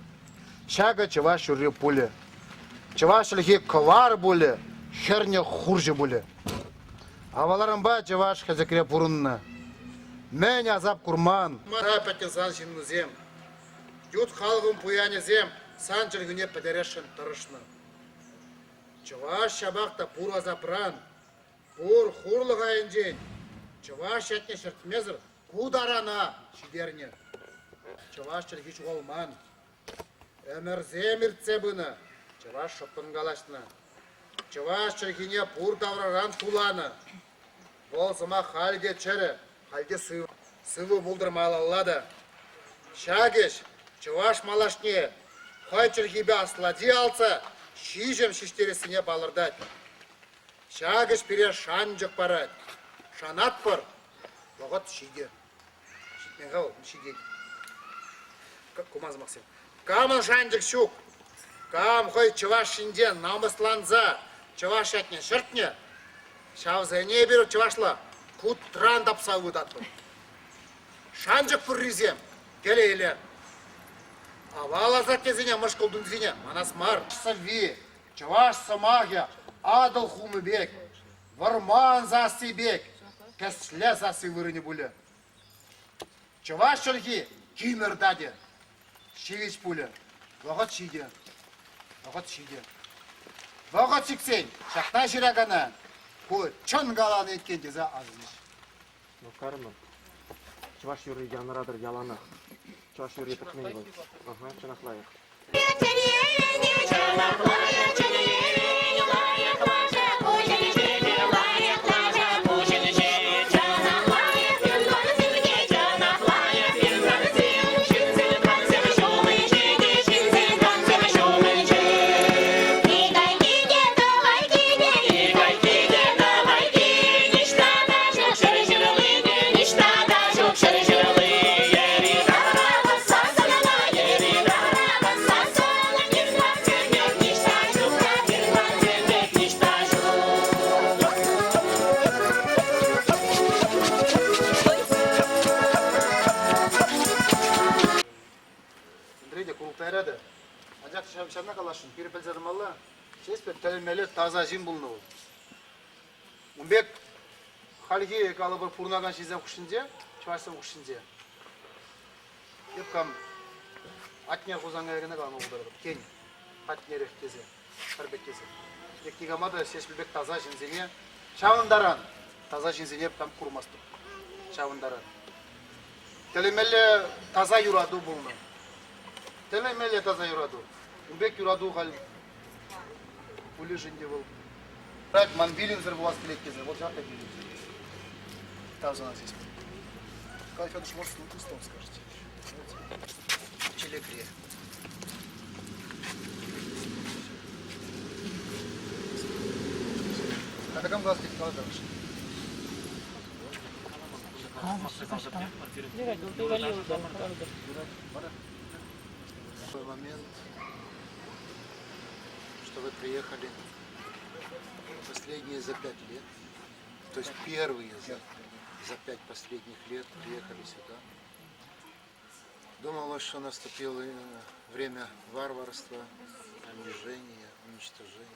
Шага чыва шүрі пулі. Чыва шүрі ковар бұлі, херне хуржы бұлі. Аваларым ба жаваш хазекре бурунна. Мен азап курман. Мара пәттен сан жинну зем. Ют халгым пуяне зем. Сан жыргыне пәдерешін тұрышны. Жаваш шабақта пур азапран. Пур хурлыға енжен. Жаваш әтне шыртмезір. Кударана шидерне. Жаваш жыргы чуғалман. Әмір земір цебіні. Жаваш шоптын галашны. Чаваш чыргыне пур давраран туланы. Болсыма халге чәрі. Халге сывы бұлдырмалы алады. Шагеш, чаваш малашне. Хай чыргыбе аслади алса, шижем шиштересіне балырдать. Шагеш пере шанжық барад. Шанат бар. Лағат шиге. Шитмен ғал, шиге. Кумаз мақсен. Камын шанжық шук. Кам хой чаваш шинден намысланза. Чаваш әтне шыртне. Шавзайне беру чавашла. Кутран тапса ұдатпын. Шанжық пүрризем. Келе еле. Авала затезіне мұшқылдың зіне. Манас мар. Сави. Чаваш самагя. Адыл хумы бек. Варман засы бек. Кәсле засы вырыны бұлі. Чаваш чырги. Кимер даде. Шевич бұлі. Вағат шиде. Вағат шиде. Вағат шиксен. Шақта жирагана. Ой, чон галаны еткен дезе азымыш. Ну, карман. Чуваш юры янарадыр ялана. Чуваш юры етікмен ғой. Ага, чанақлайық. Şamşanına kalaşın, bir pelzerim Allah. Şespet telimeli taza jim bulunu. Umbek halgi kalıbı purnagan şizem kuşince, çuvaşsam kuşince. Hep kam atnya kuzanga yerine kalan oldu. Ken, atnya refteze, harbek keze. Ektigamada şespet taza jinzene, çavundaran. Taza jinzene hep kam kurmastı. Çavundaran. Telimeli taza yuradu bulunu. Telimeli taza yuradu. Убек юраду хал улежинде был. Брать манбилин зер власть лекезе. Вот жарко билин. Там за нас здесь. Как это может быть устом скажете? Челекре. А таком глаз ты куда дальше? Такой момент, что вы приехали последние за 5 лет, то есть первые за 5 последних лет приехали сюда. Думалось, что наступило время варварства, унижения, уничтожения.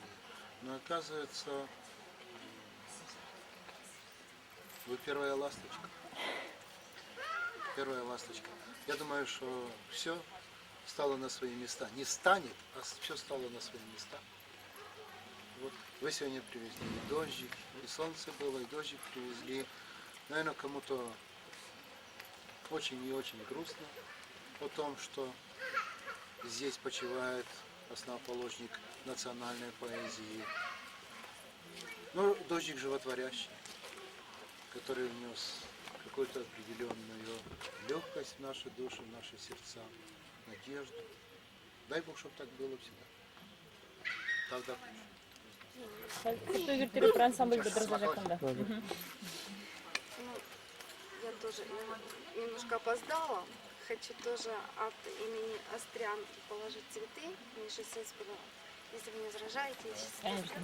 Но оказывается, вы первая ласточка. Первая ласточка. Я думаю, что все стало на свои места. Не станет, а все стало на свои места. Вот. Вы сегодня привезли и дождик, и солнце было, и дождик привезли. Наверное, кому-то очень и очень грустно о том, что здесь почивает основоположник национальной поэзии. Но дождик животворящий, который внес какую-то определенную легкость в наши души, в наши сердца, надежду. Дай Бог, чтобы так было всегда. Тогда Я тоже немножко опоздала. Хочу тоже от имени Острян положить цветы. Мне 60 было. Если вы не возражаете, я сейчас... Конечно.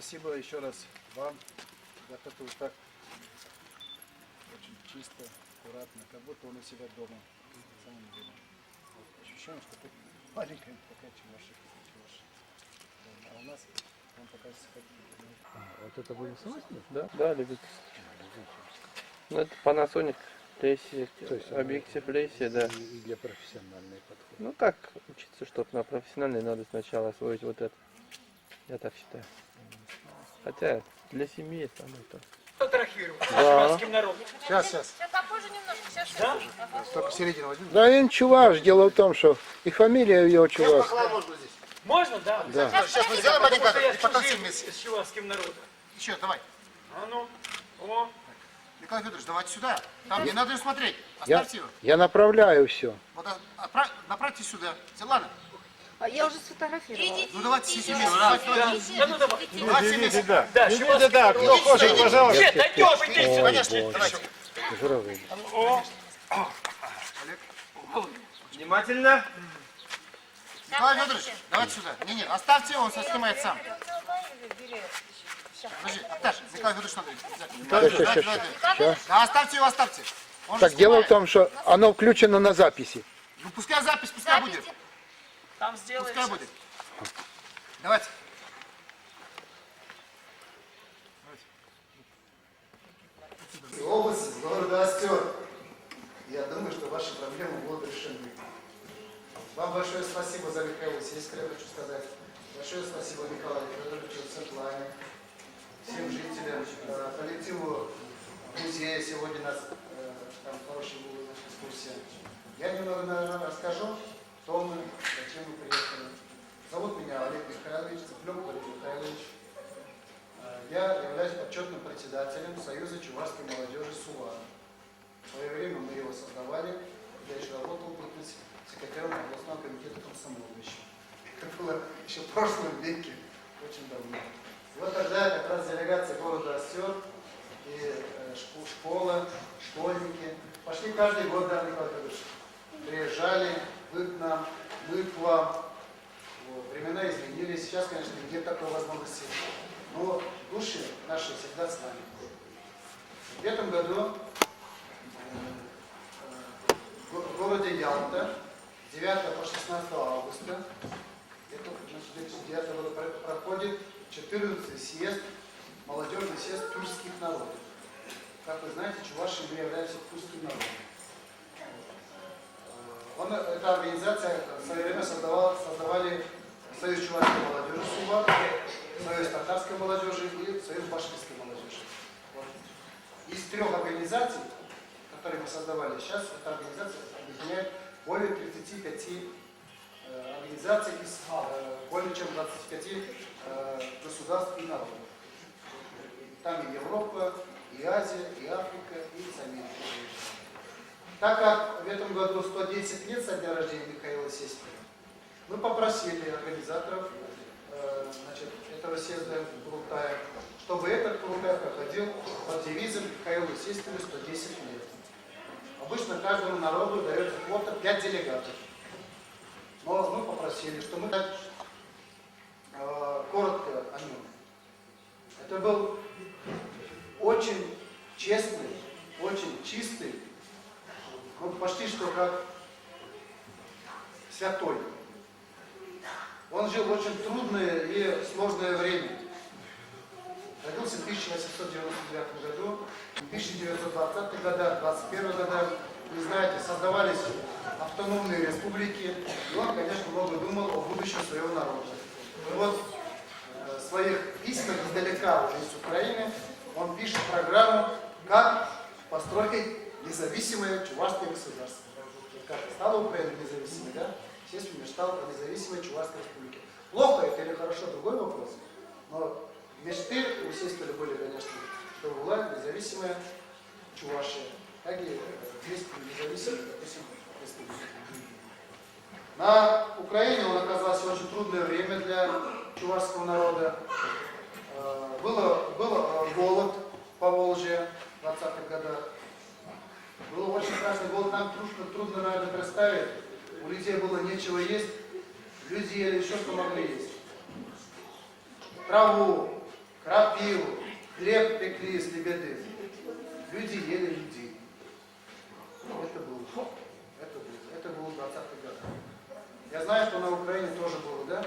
спасибо еще раз вам. За это вот так очень чисто, аккуратно, как будто он у себя дома. На самом деле. ощущение, что ты маленькая такая чувашка. А у нас он пока Вот это были самостоятельно? Да, да, любительский. Ну, это Panasonic Plessy, То есть, объектив Plessy, да. И для профессиональной подхода. Ну так, учиться, чтобы на профессиональной надо сначала освоить вот это. Я так считаю. Хотя для семьи самое то. Фотографировать с Да. чувашским народом. Сейчас. Сейчас попозже немножко, сейчас. Только середину возьми. Да, он чуваш. Дело в том, что и фамилия его чуваш. Можно здесь. Можно, да? Да. Сейчас мы сделаем один Потому что кадр. я И потом все служил вместе. с чувашским народом. Еще, давай. А ну, о. Николай Федорович, давайте сюда. Там не надо ее смотреть. Я, Оставьте его. я направляю все. Вот направьте сюда. Ладно? Я уже сфотографировала. Ну давайте все вместе. Да ну давай. Давайте все вместе. Да, чувашский Кто хочет, пожалуйста. Нет, дойдем, иди сюда. Конечно, давайте. Журавль. Внимательно. Николай Федорович, давайте сюда. Не, оставьте его, он снимает сам. Подожди, Арташ, Николай Федорович надо взять. Сейчас. Да, оставьте его, оставьте. Он же Так, дело в снимает. том, что оно включено на записи. Ну пускай запись, пускай будет. Там сделаешь. Пускай будет. Давайте. Область города Остер. Я думаю, что ваши проблемы будут решены. Вам большое спасибо за Михаилович. Искренне хочу сказать. Большое спасибо Николаю Федоровичу, Светлане, всем жителям, коллективу музея. Сегодня у нас там хорошая была экскурсия. Я немного, наверное, расскажу, кто мы, зачем мы приехали. Зовут меня Олег Михайлович, Цыплюк Олег Михайлович. Я являюсь почетным председателем Союза чувашской молодежи СУА. В свое время мы его создавали. Я еще работал тут секретарем областного комитета комсомола еще. Это было еще в прошлом веке, очень давно. И вот тогда как раз делегация города Остер и школа, школьники пошли каждый год, да, Николай Федорович, приезжали, вы к нам, мы к вам. Вот. Времена изменились, сейчас, конечно, нет такой возможности, но души наши всегда с нами. В этом году в городе Ялта 9 по 16 августа, это, значит, 2009 года проходит 14-й съезд, молодежный съезд тюркских народов. Как вы знаете, чуваши мы являемся тюркским народом. Эта организация в свое время создавали Союз чувашской молодежи СУБА, Союз татарской молодежи и Союз башкирской молодежи. Вот. Из 3 организаций, которые мы создавали, сейчас эта организация объединяет более 35 организаций из более чем 25 государств и народов. Там и Европа, и Азия, и Африка, и Америка. Так как в этом году 110 лет со дня рождения Михаила Сеспина, мы попросили организаторов этого съезда Курултая, чтобы этот Курултай проходил под девизом Михаилу Сеспину 110 лет. Обычно каждому народу дается квота 5 делегатов. Но мы попросили, что мы коротко о нем. Это был очень честный, очень чистый, ну, почти что как святой. Он жил в очень трудное и сложное время. Родился в 1899 году, в 1920-х годах, 21 годах, вы знаете, создавались автономные республики, и он, конечно, много думал о будущем своего народа. И вот в своих письмах издалека, уже из Украины, он пишет программу, как построить независимое чувашское государство. Как стала Украина независимой, да? Естественно, мечтал о независимой чувашской республике. Плохо это или хорошо, другой вопрос. Но мечты у Сеспина были, конечно, что была независимая Чувашия, как и есть независимая, допустим, республика. На Украине он оказался в очень трудное время для чувашского народа. Был голод по Волжье в 20-х годах. Был очень страшный голод, нам трудно, наверное, представить. У людей было нечего есть, люди ели все, что могли есть. Траву, крапиву, хлеб пекли из лебеды. Люди ели людей. Это было в 20-х годах. знаю, что на Украине тоже было, да?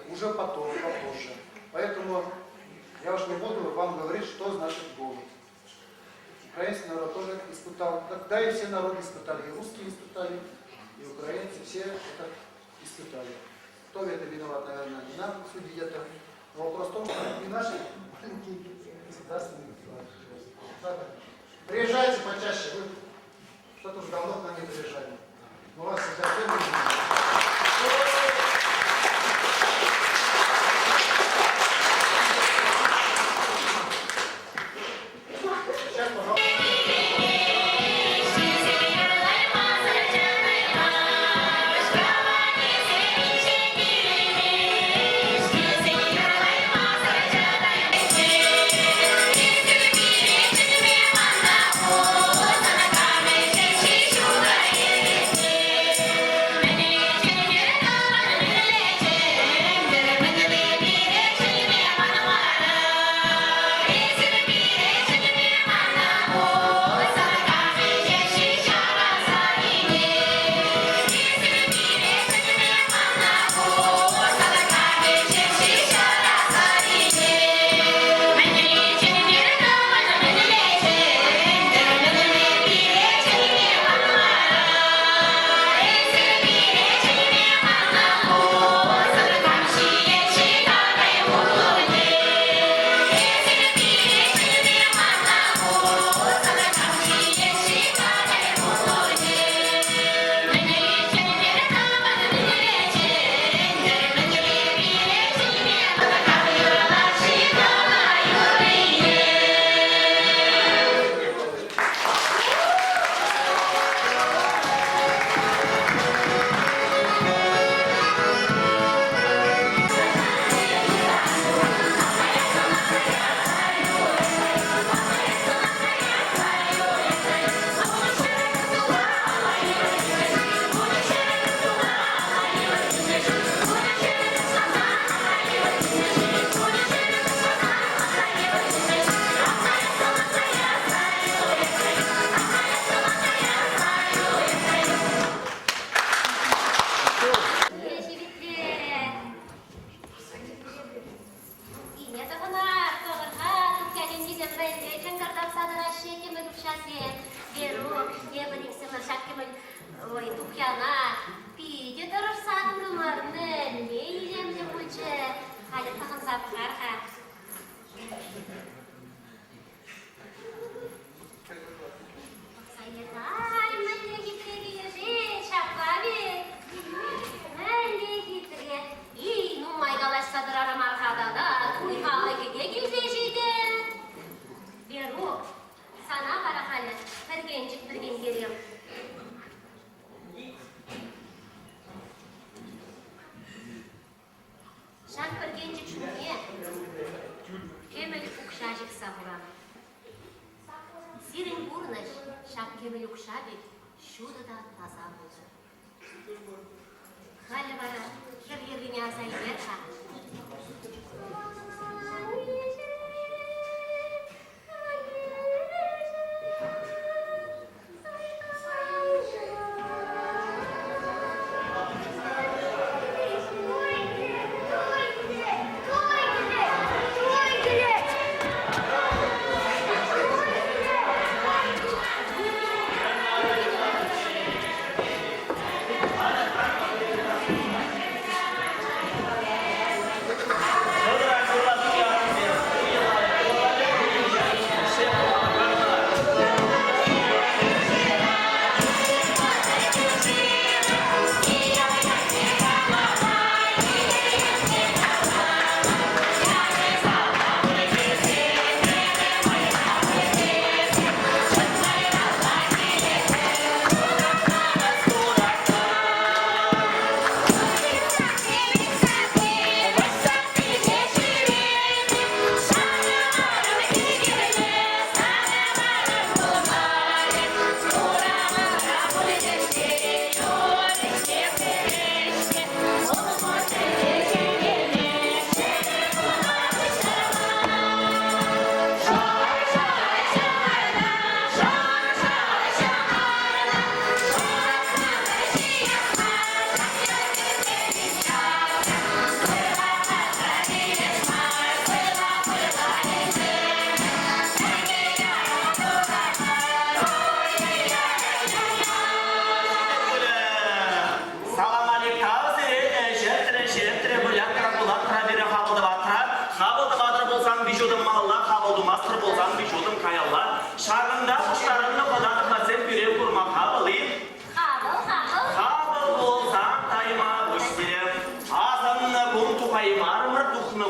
Уже потом, попозже. Поэтому я уж не буду вам говорить, что значит голод. Украинский народ тоже испытал, да и все народы испытали, и русские испытали, и украинцы, все это испытали. Кто в этом виноват, наверное, не надо судить это. Но вопрос в том, что и наши маленькие государственные государства. Приезжайте почаще, вы что-то уже давно к нам не приезжали. Мы вас всегда любим. Сейчас, пожалуйста.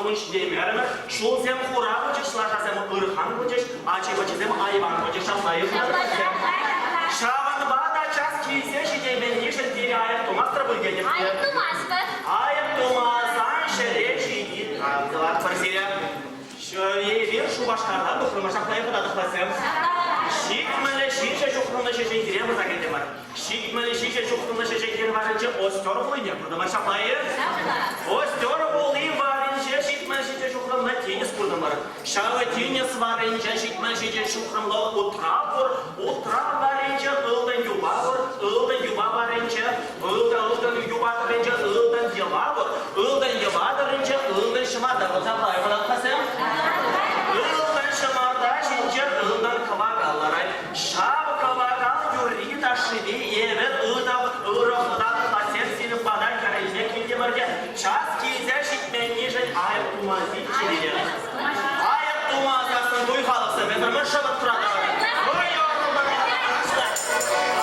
hunç demerim. Şol zem hura bıcış, şlaha zem ırhan bıcış, açı bıcı zem ayvan bıcış, şamlayı bıcış. Şavan bada ças kiyse şide ben yeşil diri ayet tumastra bölgedir. Ayıp Dumaz'dı. Ayet Dumaz'dan şere şidi. Kavgalar parsiyle. Şöyle bir şu başkanlar bu kırmaşaklayı kudadık basım. Şikmeli şişe şukrunda şişe gireyim zaten var. Şikmeli şişe şukrunda şişe gireyim varınca ostör boyunca kırmaşaklayı. Ostör boyunca varınca şikmeli şişe şukrunda tenis kurdum var. Şahı tenis varınca şikmeli şişe şukrunda utra varınca ıldan yuva var. Ildan yuva varınca ıldan yuva varınca ıldan yuva var. Ildan yuva varınca ıldan şımarda kızaklayı kudadık Ildan şımarda şince ıldan kavagalara şab kavagal yürüyü taşıdı evet ırıqdan kaset seni badar karayıcı kildi varken çaz kize şitmeniyecek ayet tumazi çelidir. Ayet tumazasın duy kalıqsa bezirmin şıbıt turada. Buyurun arkadaşlar.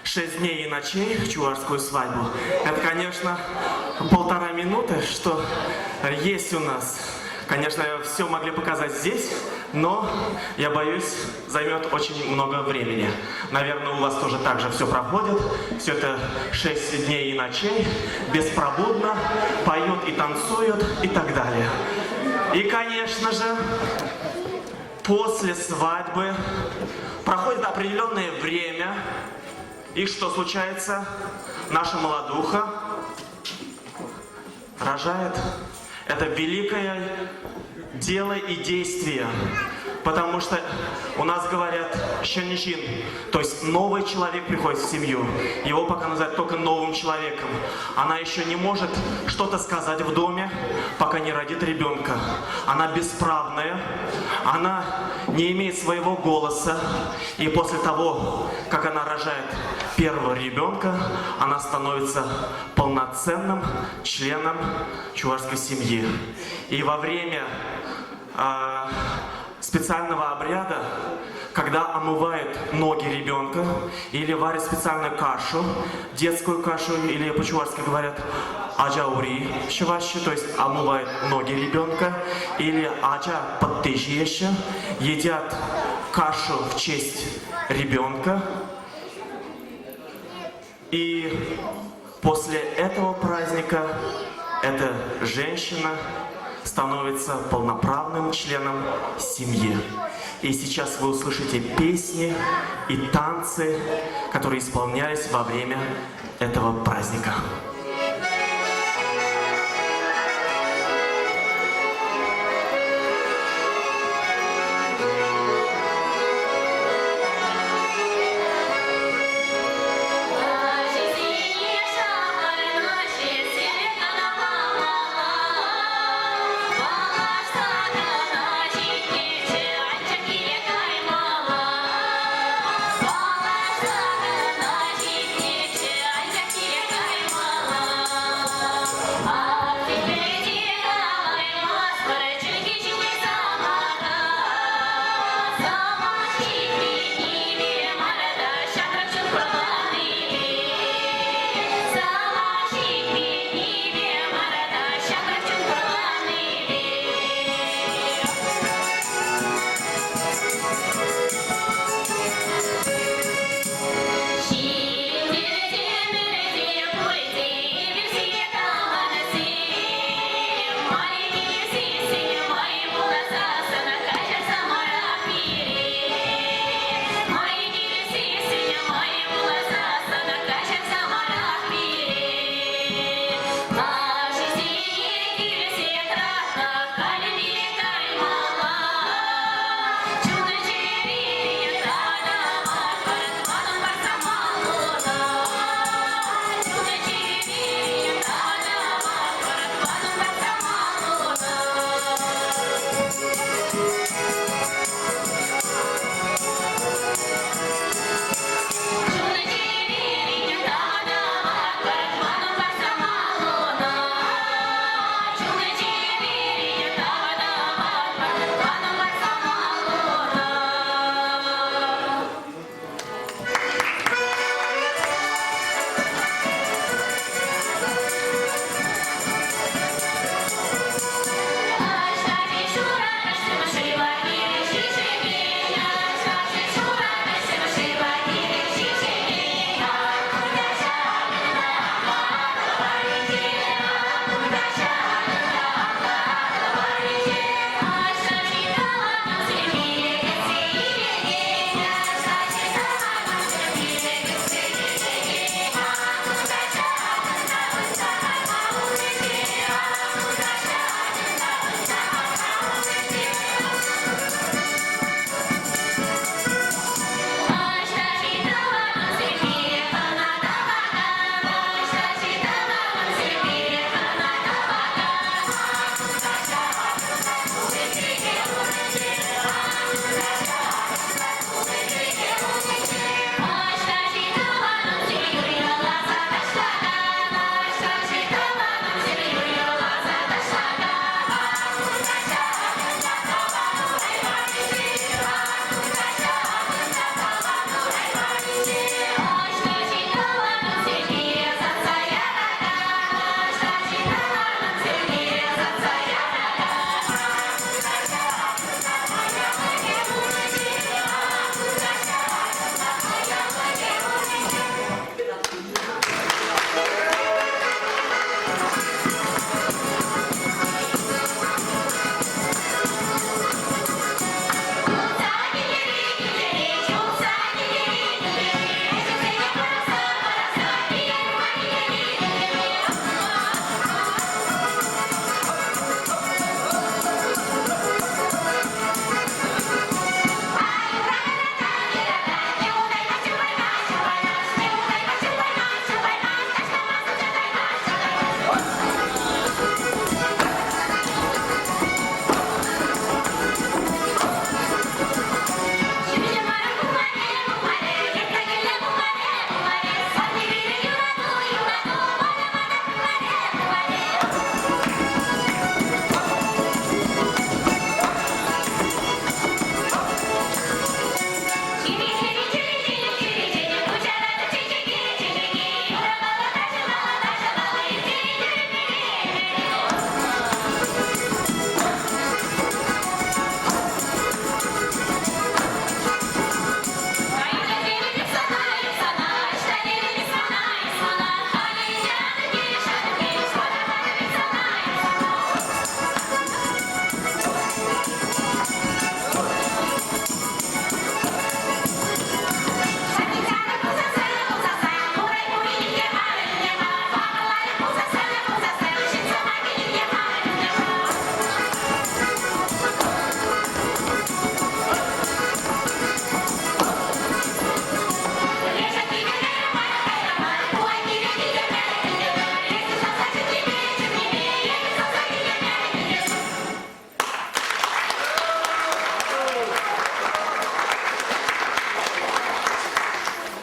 6 дней и ночей чувашскую свадьбу. Это, конечно, 1,5 минуты, что есть у нас. Конечно, все могли показать здесь, но, я боюсь, займет очень много времени. Наверное, у вас тоже так же все проходит. Все это 6 дней и ночей, беспробудно, поют и танцуют и так далее. И, конечно же, после свадьбы проходит определенное время, и что случается? Наша молодуха рожает. Это великое дело и действие, потому что у нас говорят «щенчин», то есть новый человек приходит в семью. Его пока называют только новым человеком. Она еще не может что-то сказать в доме, пока не родит ребенка. Она бесправная, она не имеет своего голоса. И после того, как она рожает первого ребенка, она становится полноценным членом чувашской семьи. И во время специального обряда, когда омывают ноги ребенка или варят специальную кашу, детскую кашу, или по-чувашски говорят аджаури в чуваши, то есть омывают ноги ребенка, или аджа подтыжеща, едят кашу в честь ребенка. И после этого праздника эта женщина становится полноправным членом семьи. И сейчас вы услышите песни и танцы, которые исполнялись во время этого праздника. Bye.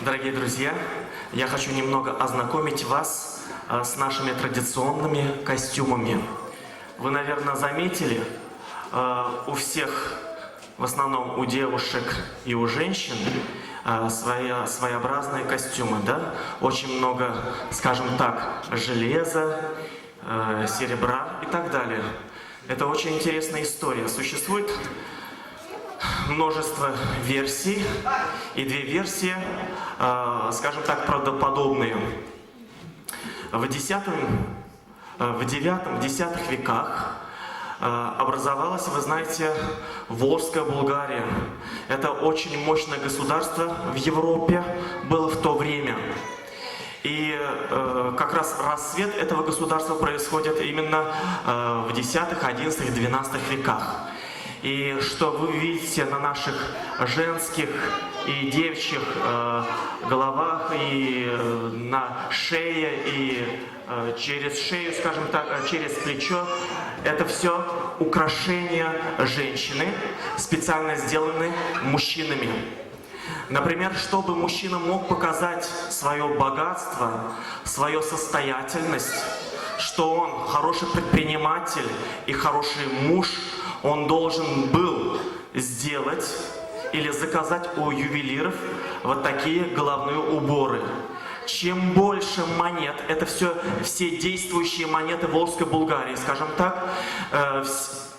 Дорогие друзья, я хочу немного ознакомить вас с нашими традиционными костюмами. Вы, наверное, заметили, у всех, в основном у девушек и у женщин, своеобразные костюмы, да? Очень много, скажем так, железа, серебра и так далее. Это очень интересная история. Существует множество версий, и две версии, скажем так, правдоподобные. В IX-X веках образовалась, вы знаете, Волжская Булгария. Это очень мощное государство в Европе было в то время. И как раз расцвет этого государства происходит именно в X, XI, XII веках. И что вы видите на наших женских и девичьих головах, и на шее, и через шею, скажем так, через плечо, это все украшения женщины, специально сделаны мужчинами. Например, чтобы мужчина мог показать свое богатство, свою состоятельность, что он хороший предприниматель и хороший муж, он должен был сделать или заказать у ювелиров вот такие головные уборы. Чем больше монет, это все действующие монеты Волжской Булгарии, скажем так,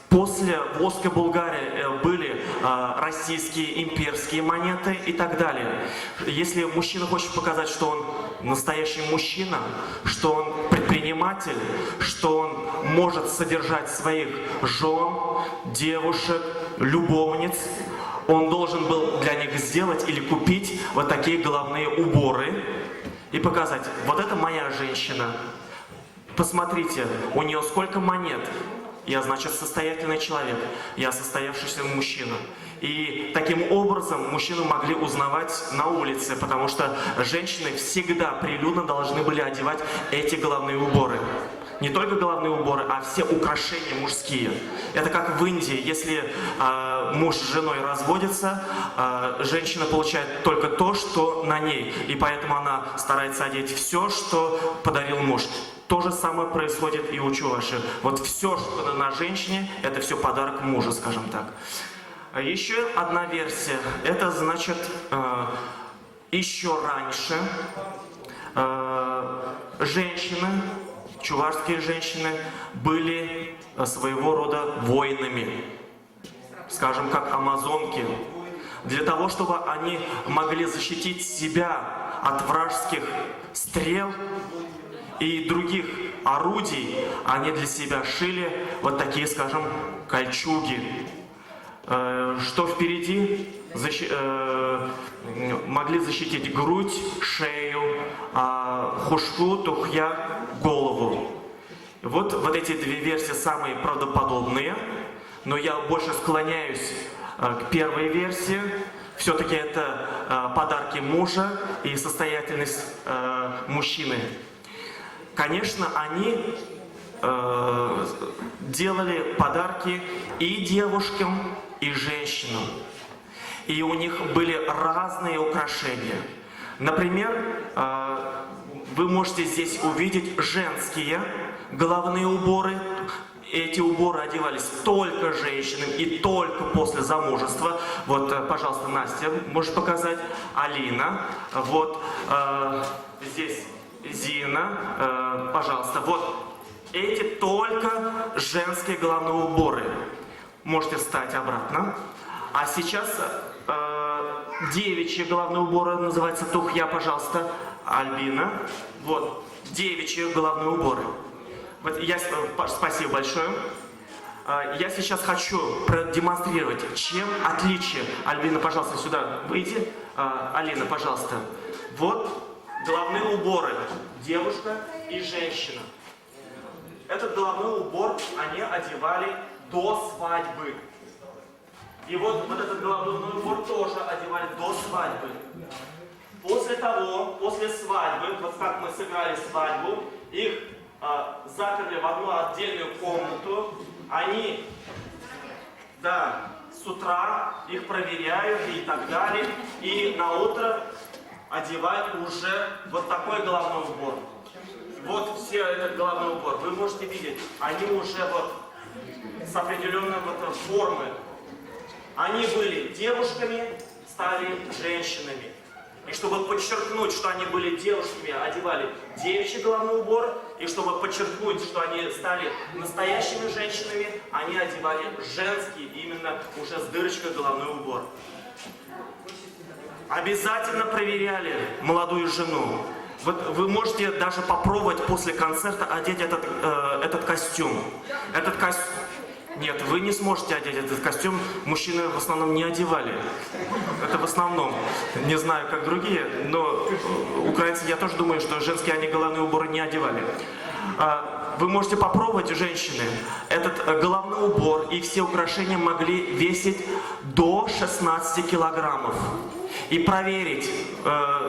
после Волжской Булгарии были российские имперские монеты и так далее. Если мужчина хочет показать, что он настоящий мужчина, что он предприниматель, что он может содержать своих жен, девушек, любовниц, он должен был для них сделать или купить вот такие головные уборы и показать: вот это моя женщина. Посмотрите, у нее сколько монет. Я, значит, состоятельный человек, я состоявшийся мужчина. И таким образом мужчину могли узнавать на улице, потому что женщины всегда прилюдно должны были одевать эти головные уборы. Не только головные уборы, а все украшения мужские. Это как в Индии. Если муж с женой разводится, женщина получает только то, что на ней. И поэтому она старается одеть все, что подарил муж. То же самое происходит и у чуваши. Вот все, что на женщине, это все подарок мужа, скажем так. Еще одна версия. Это значит, еще раньше женщины, чувашские женщины, были своего рода воинами. Скажем, как амазонки. Для того, чтобы они могли защитить себя от вражеских стрел и других орудий, они для себя шили вот такие, скажем, кольчуги. Что впереди? Могли защитить грудь, шею, хушку, тухья, голову. Вот эти две версии самые правдоподобные, но я больше склоняюсь к первой версии. Все-таки это подарки мужа и состоятельность мужчины. Конечно, они делали подарки и девушкам, и женщинам. И у них были разные украшения. Например, вы можете здесь увидеть женские головные уборы. Эти уборы одевались только женщинам и только после замужества. Вот, пожалуйста, Настя, можешь показать? Алина. Вот здесь Зина, пожалуйста. Вот эти только женские головные уборы. Можете встать обратно. А сейчас девичьи головные уборы, называется тухья, пожалуйста, Альбина. Вот, девичьи головные уборы. Вот спасибо большое. Я сейчас хочу продемонстрировать, чем отличие. Альбина, пожалуйста, сюда выйди. Алина, пожалуйста. Вот головные уборы. Девушка и женщина. Этот головной убор они одевали до свадьбы. И вот этот головной убор тоже одевали до свадьбы. После того, после свадьбы, вот как мы сыграли свадьбу, их заперли в одну отдельную комнату. Они, да, с утра их проверяют и так далее. И на утро одевать уже вот такой головной убор. Вот все этот головной убор. Вы можете видеть, они уже вот с определенной вот формы. Они были девушками, стали женщинами. И чтобы подчеркнуть, что они были девушками, одевали девичий головной убор. И чтобы подчеркнуть, что они стали настоящими женщинами, они одевали женский, именно уже с дырочкой головной убор. Обязательно проверяли молодую жену. Вот вы можете даже попробовать после концерта одеть этот костюм. Нет, вы не сможете одеть этот костюм. Мужчины в основном не одевали. Это в основном. Не знаю, как другие, но украинцы, я тоже думаю, что женские они головные уборы не одевали. Вы можете попробовать, женщины, этот головной убор и все украшения могли весить до 16 килограммов. И проверить,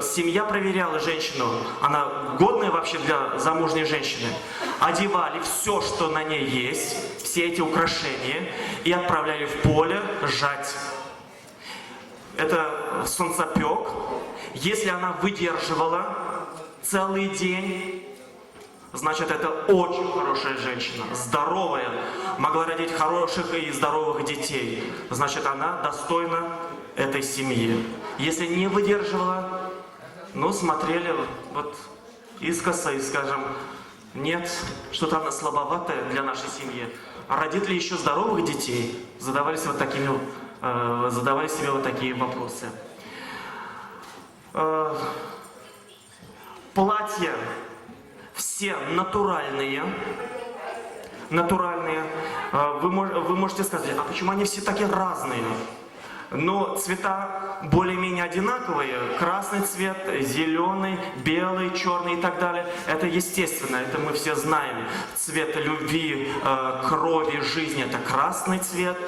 семья проверяла женщину, она годная вообще для замужней женщины, одевали все, что на ней есть, все эти украшения, и отправляли в поле жать. Это солнцепек. Если она выдерживала целый день, значит, это очень хорошая женщина, здоровая, могла родить хороших и здоровых детей. Значит, она достойна этой семьи. Если не выдерживала, ну, смотрели вот искоса и скажем, нет, что-то она слабоватая для нашей семьи. А родит ли еще здоровых детей? Задавали себе вот такие вопросы. Платья все натуральные. Вы можете сказать, а почему они все такие разные? Но цвета более-менее одинаковые. Красный цвет, зеленый, белый, черный и так далее. Это естественно, это мы все знаем. Цвет любви, крови, жизни – это красный цвет.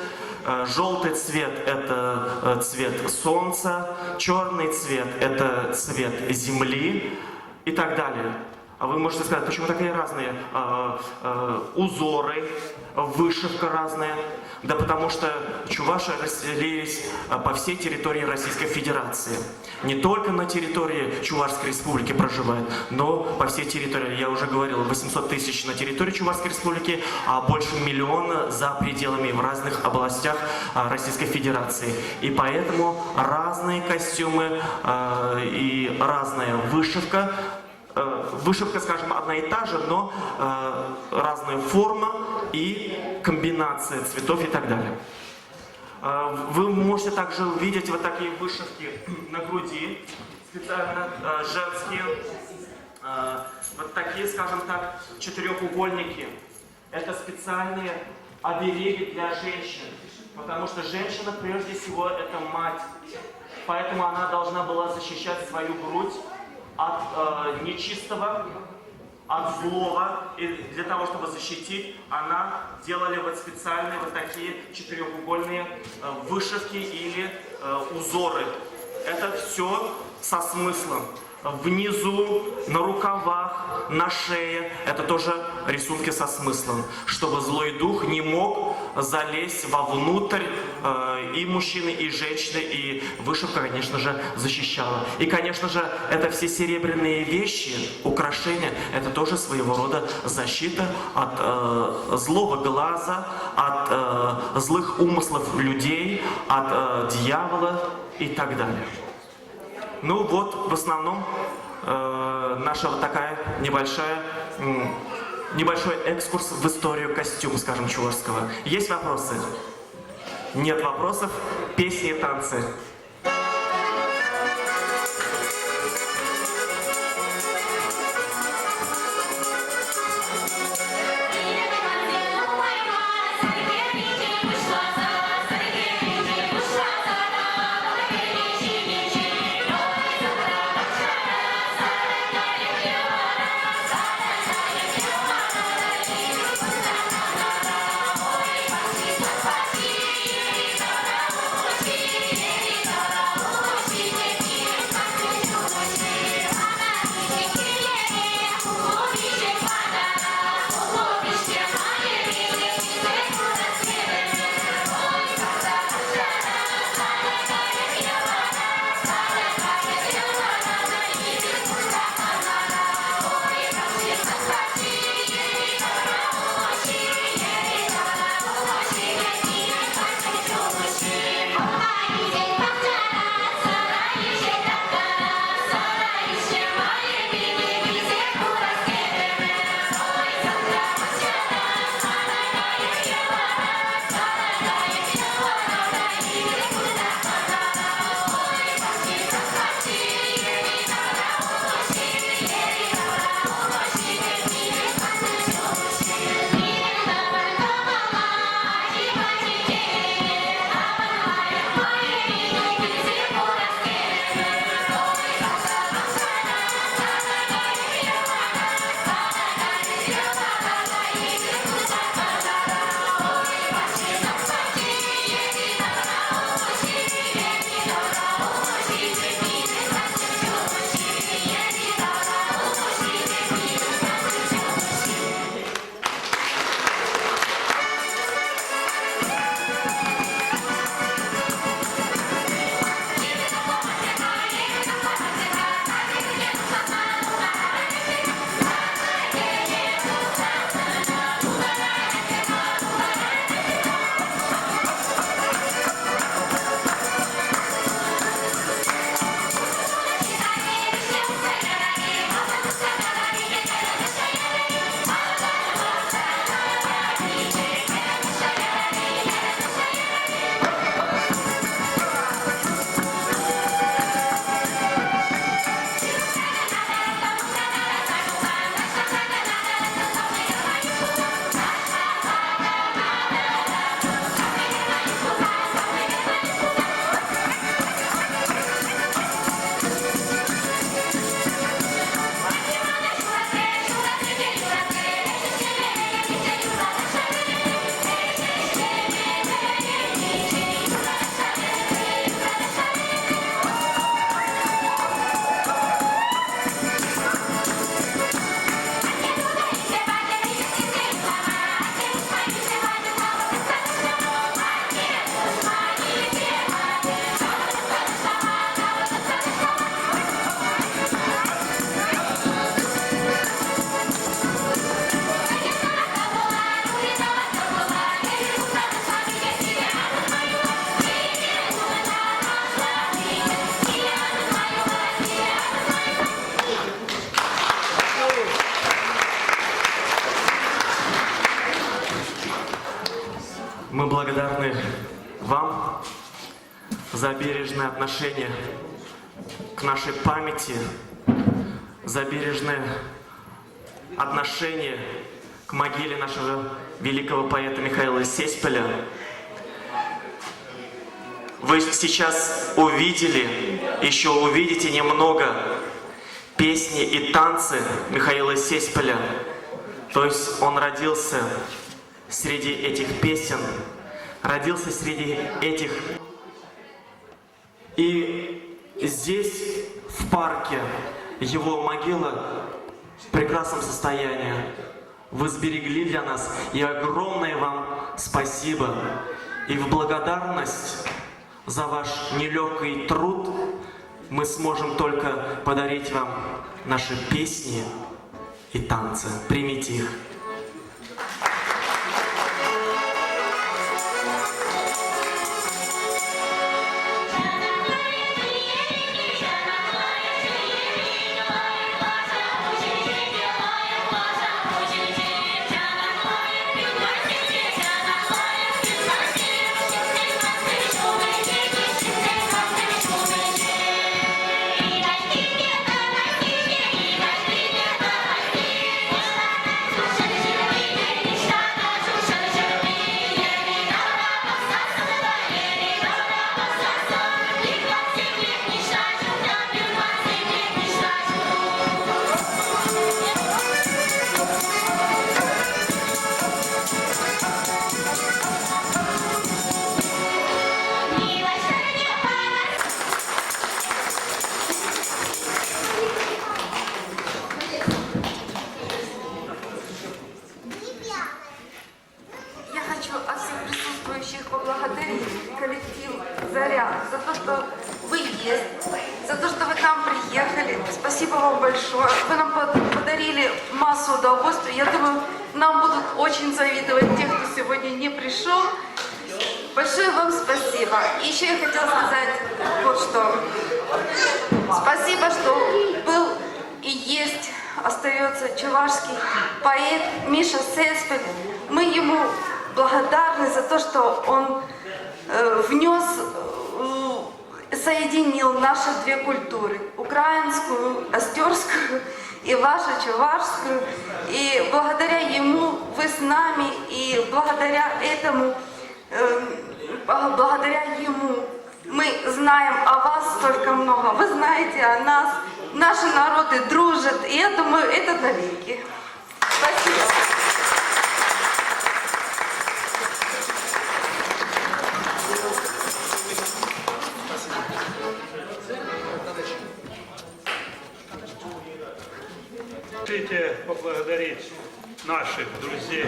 Желтый цвет – это цвет солнца. Черный цвет – это цвет земли и так далее. А вы можете сказать, почему такие разные узоры, вышивка разная? Да потому что чуваши расселились по всей территории Российской Федерации. Не только на территории Чувашской Республики проживают, но по всей территории. Я уже говорил, 800 тысяч на территории Чувашской Республики, а больше миллиона за пределами в разных областях Российской Федерации. И поэтому разные костюмы и разная вышивка. Вышивка, скажем, одна и та же, но разная форма и комбинация цветов и так далее. Вы можете также увидеть вот такие вышивки на груди, специально женские, вот такие, скажем так, четырехугольники. Это специальные обереги для женщин, потому что женщина прежде всего это мать, поэтому она должна была защищать свою грудь от нечистого, от злого, и для того, чтобы защитить, она делали вот специальные вот такие четырехугольные вышивки или узоры. Это все со смыслом. Внизу, на рукавах, на шее, это тоже рисунки со смыслом, чтобы злой дух не мог залезть вовнутрь и мужчины, и женщины, и вышивка, конечно же, защищала. И, конечно же, это все серебряные вещи, украшения, это тоже своего рода защита от злого глаза, от злых умыслов людей, от дьявола и так далее. Ну вот, в основном, наша вот такая небольшой экскурс в историю костюма, скажем, чувашского. Есть вопросы? Нет вопросов? Песни и танцы. Thank you. благодарны вам за бережное отношение к нашей памяти, за бережное отношение к могиле нашего великого поэта Михаила Сеспеля. Вы сейчас увидели, еще увидите немного песни и танцы Михаила Сеспеля. То есть он родился среди этих песен, родился среди этих. И здесь, в парке, его могила в прекрасном состоянии. Вы сберегли для нас, и огромное вам спасибо. И в благодарность за ваш нелегкий труд мы сможем только подарить вам наши песни и танцы. Примите их. Я хочу от всех присутствующих поблагодарить коллектив «Заря» за то, что вы есть, за то, что вы к нам приехали. Спасибо вам большое. Вы нам подарили массу удовольствия. Я думаю, нам будут очень завидовать те, кто сегодня не пришел. Большое вам спасибо. И еще я хотела сказать вот что. Спасибо, что был и есть, остается чувашский поэт Миша Сеспель. Мы ему благодарны за то, что он внес, соединил наши две культуры. Украинскую, остерскую и вашу, чувашскую. И благодаря ему вы с нами, и благодаря этому, благодаря ему мы знаем о вас столько много. Вы знаете о нас. Наши народы дружат. И я думаю, это навеки. Спасибо. Хотите поблагодарить наших друзей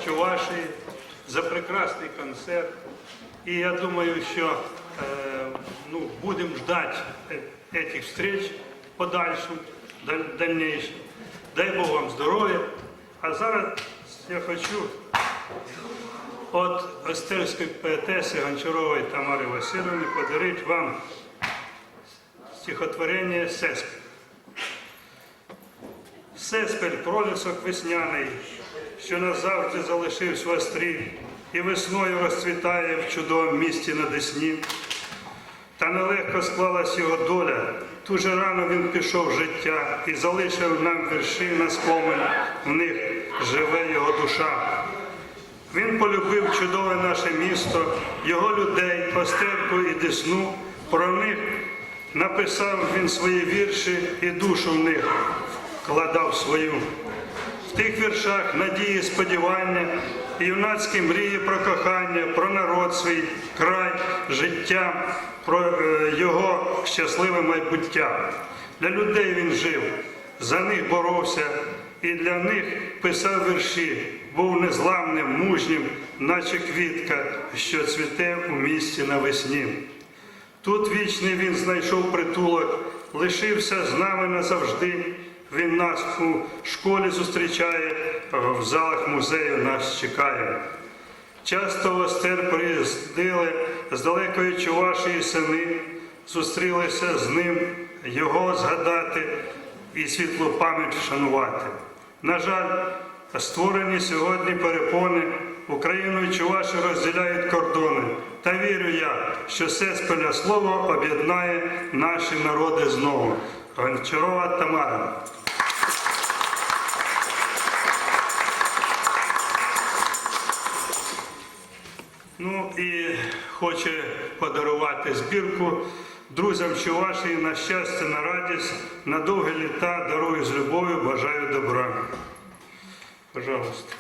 Чувашии за прекрасный концерт. И я думаю, что будем ждать этих встреч в подальшому, дальнейшем. Дай Бог вам здоров'я. А зараз я хочу от остерської поетеси Гончарової Тамари Васильівни подарити вам стихотворення «Сеспель». Сеспель, пролісок весняний, що назавжди залишився в острі, і весною розцвітає в чудовому місті на Десні. Та нелегко склалась його доля, дуже рано він пішов в життя і залишив нам вірші на спомин, в них живе його душа. Він полюбив чудове наше місто, його людей, Остерку і Десну, про них написав він свої вірші і душу в них вкладав свою. В тих віршах надії, сподівання, юнацькі мрії про кохання, про народ свій, край, життя, про його щасливе майбуття. Для людей він жив, за них боровся і для них писав вірші, був незламним, мужнім, наче квітка, що цвіте у місті навесні. Тут вічний він знайшов притулок, лишився з нами назавжди. Він нас у школі зустрічає, в залах музею нас чекає. Часто в Остер приїздили з далекої Чувашії сини, зустрілися з ним, його згадати і світлу пам'ять вшанувати. На жаль, створені сьогодні перепони Україну і Чувашію розділяють кордони. Та вірю я, що це спільне слово об'єднає наші народи знову. Гончарова Тамара. Ну і хоче подарувати збірку друзям Чувашії на щастя, на радість, на довгі літа. Дарую з любов'ю, бажаю добра. Пожалуйста.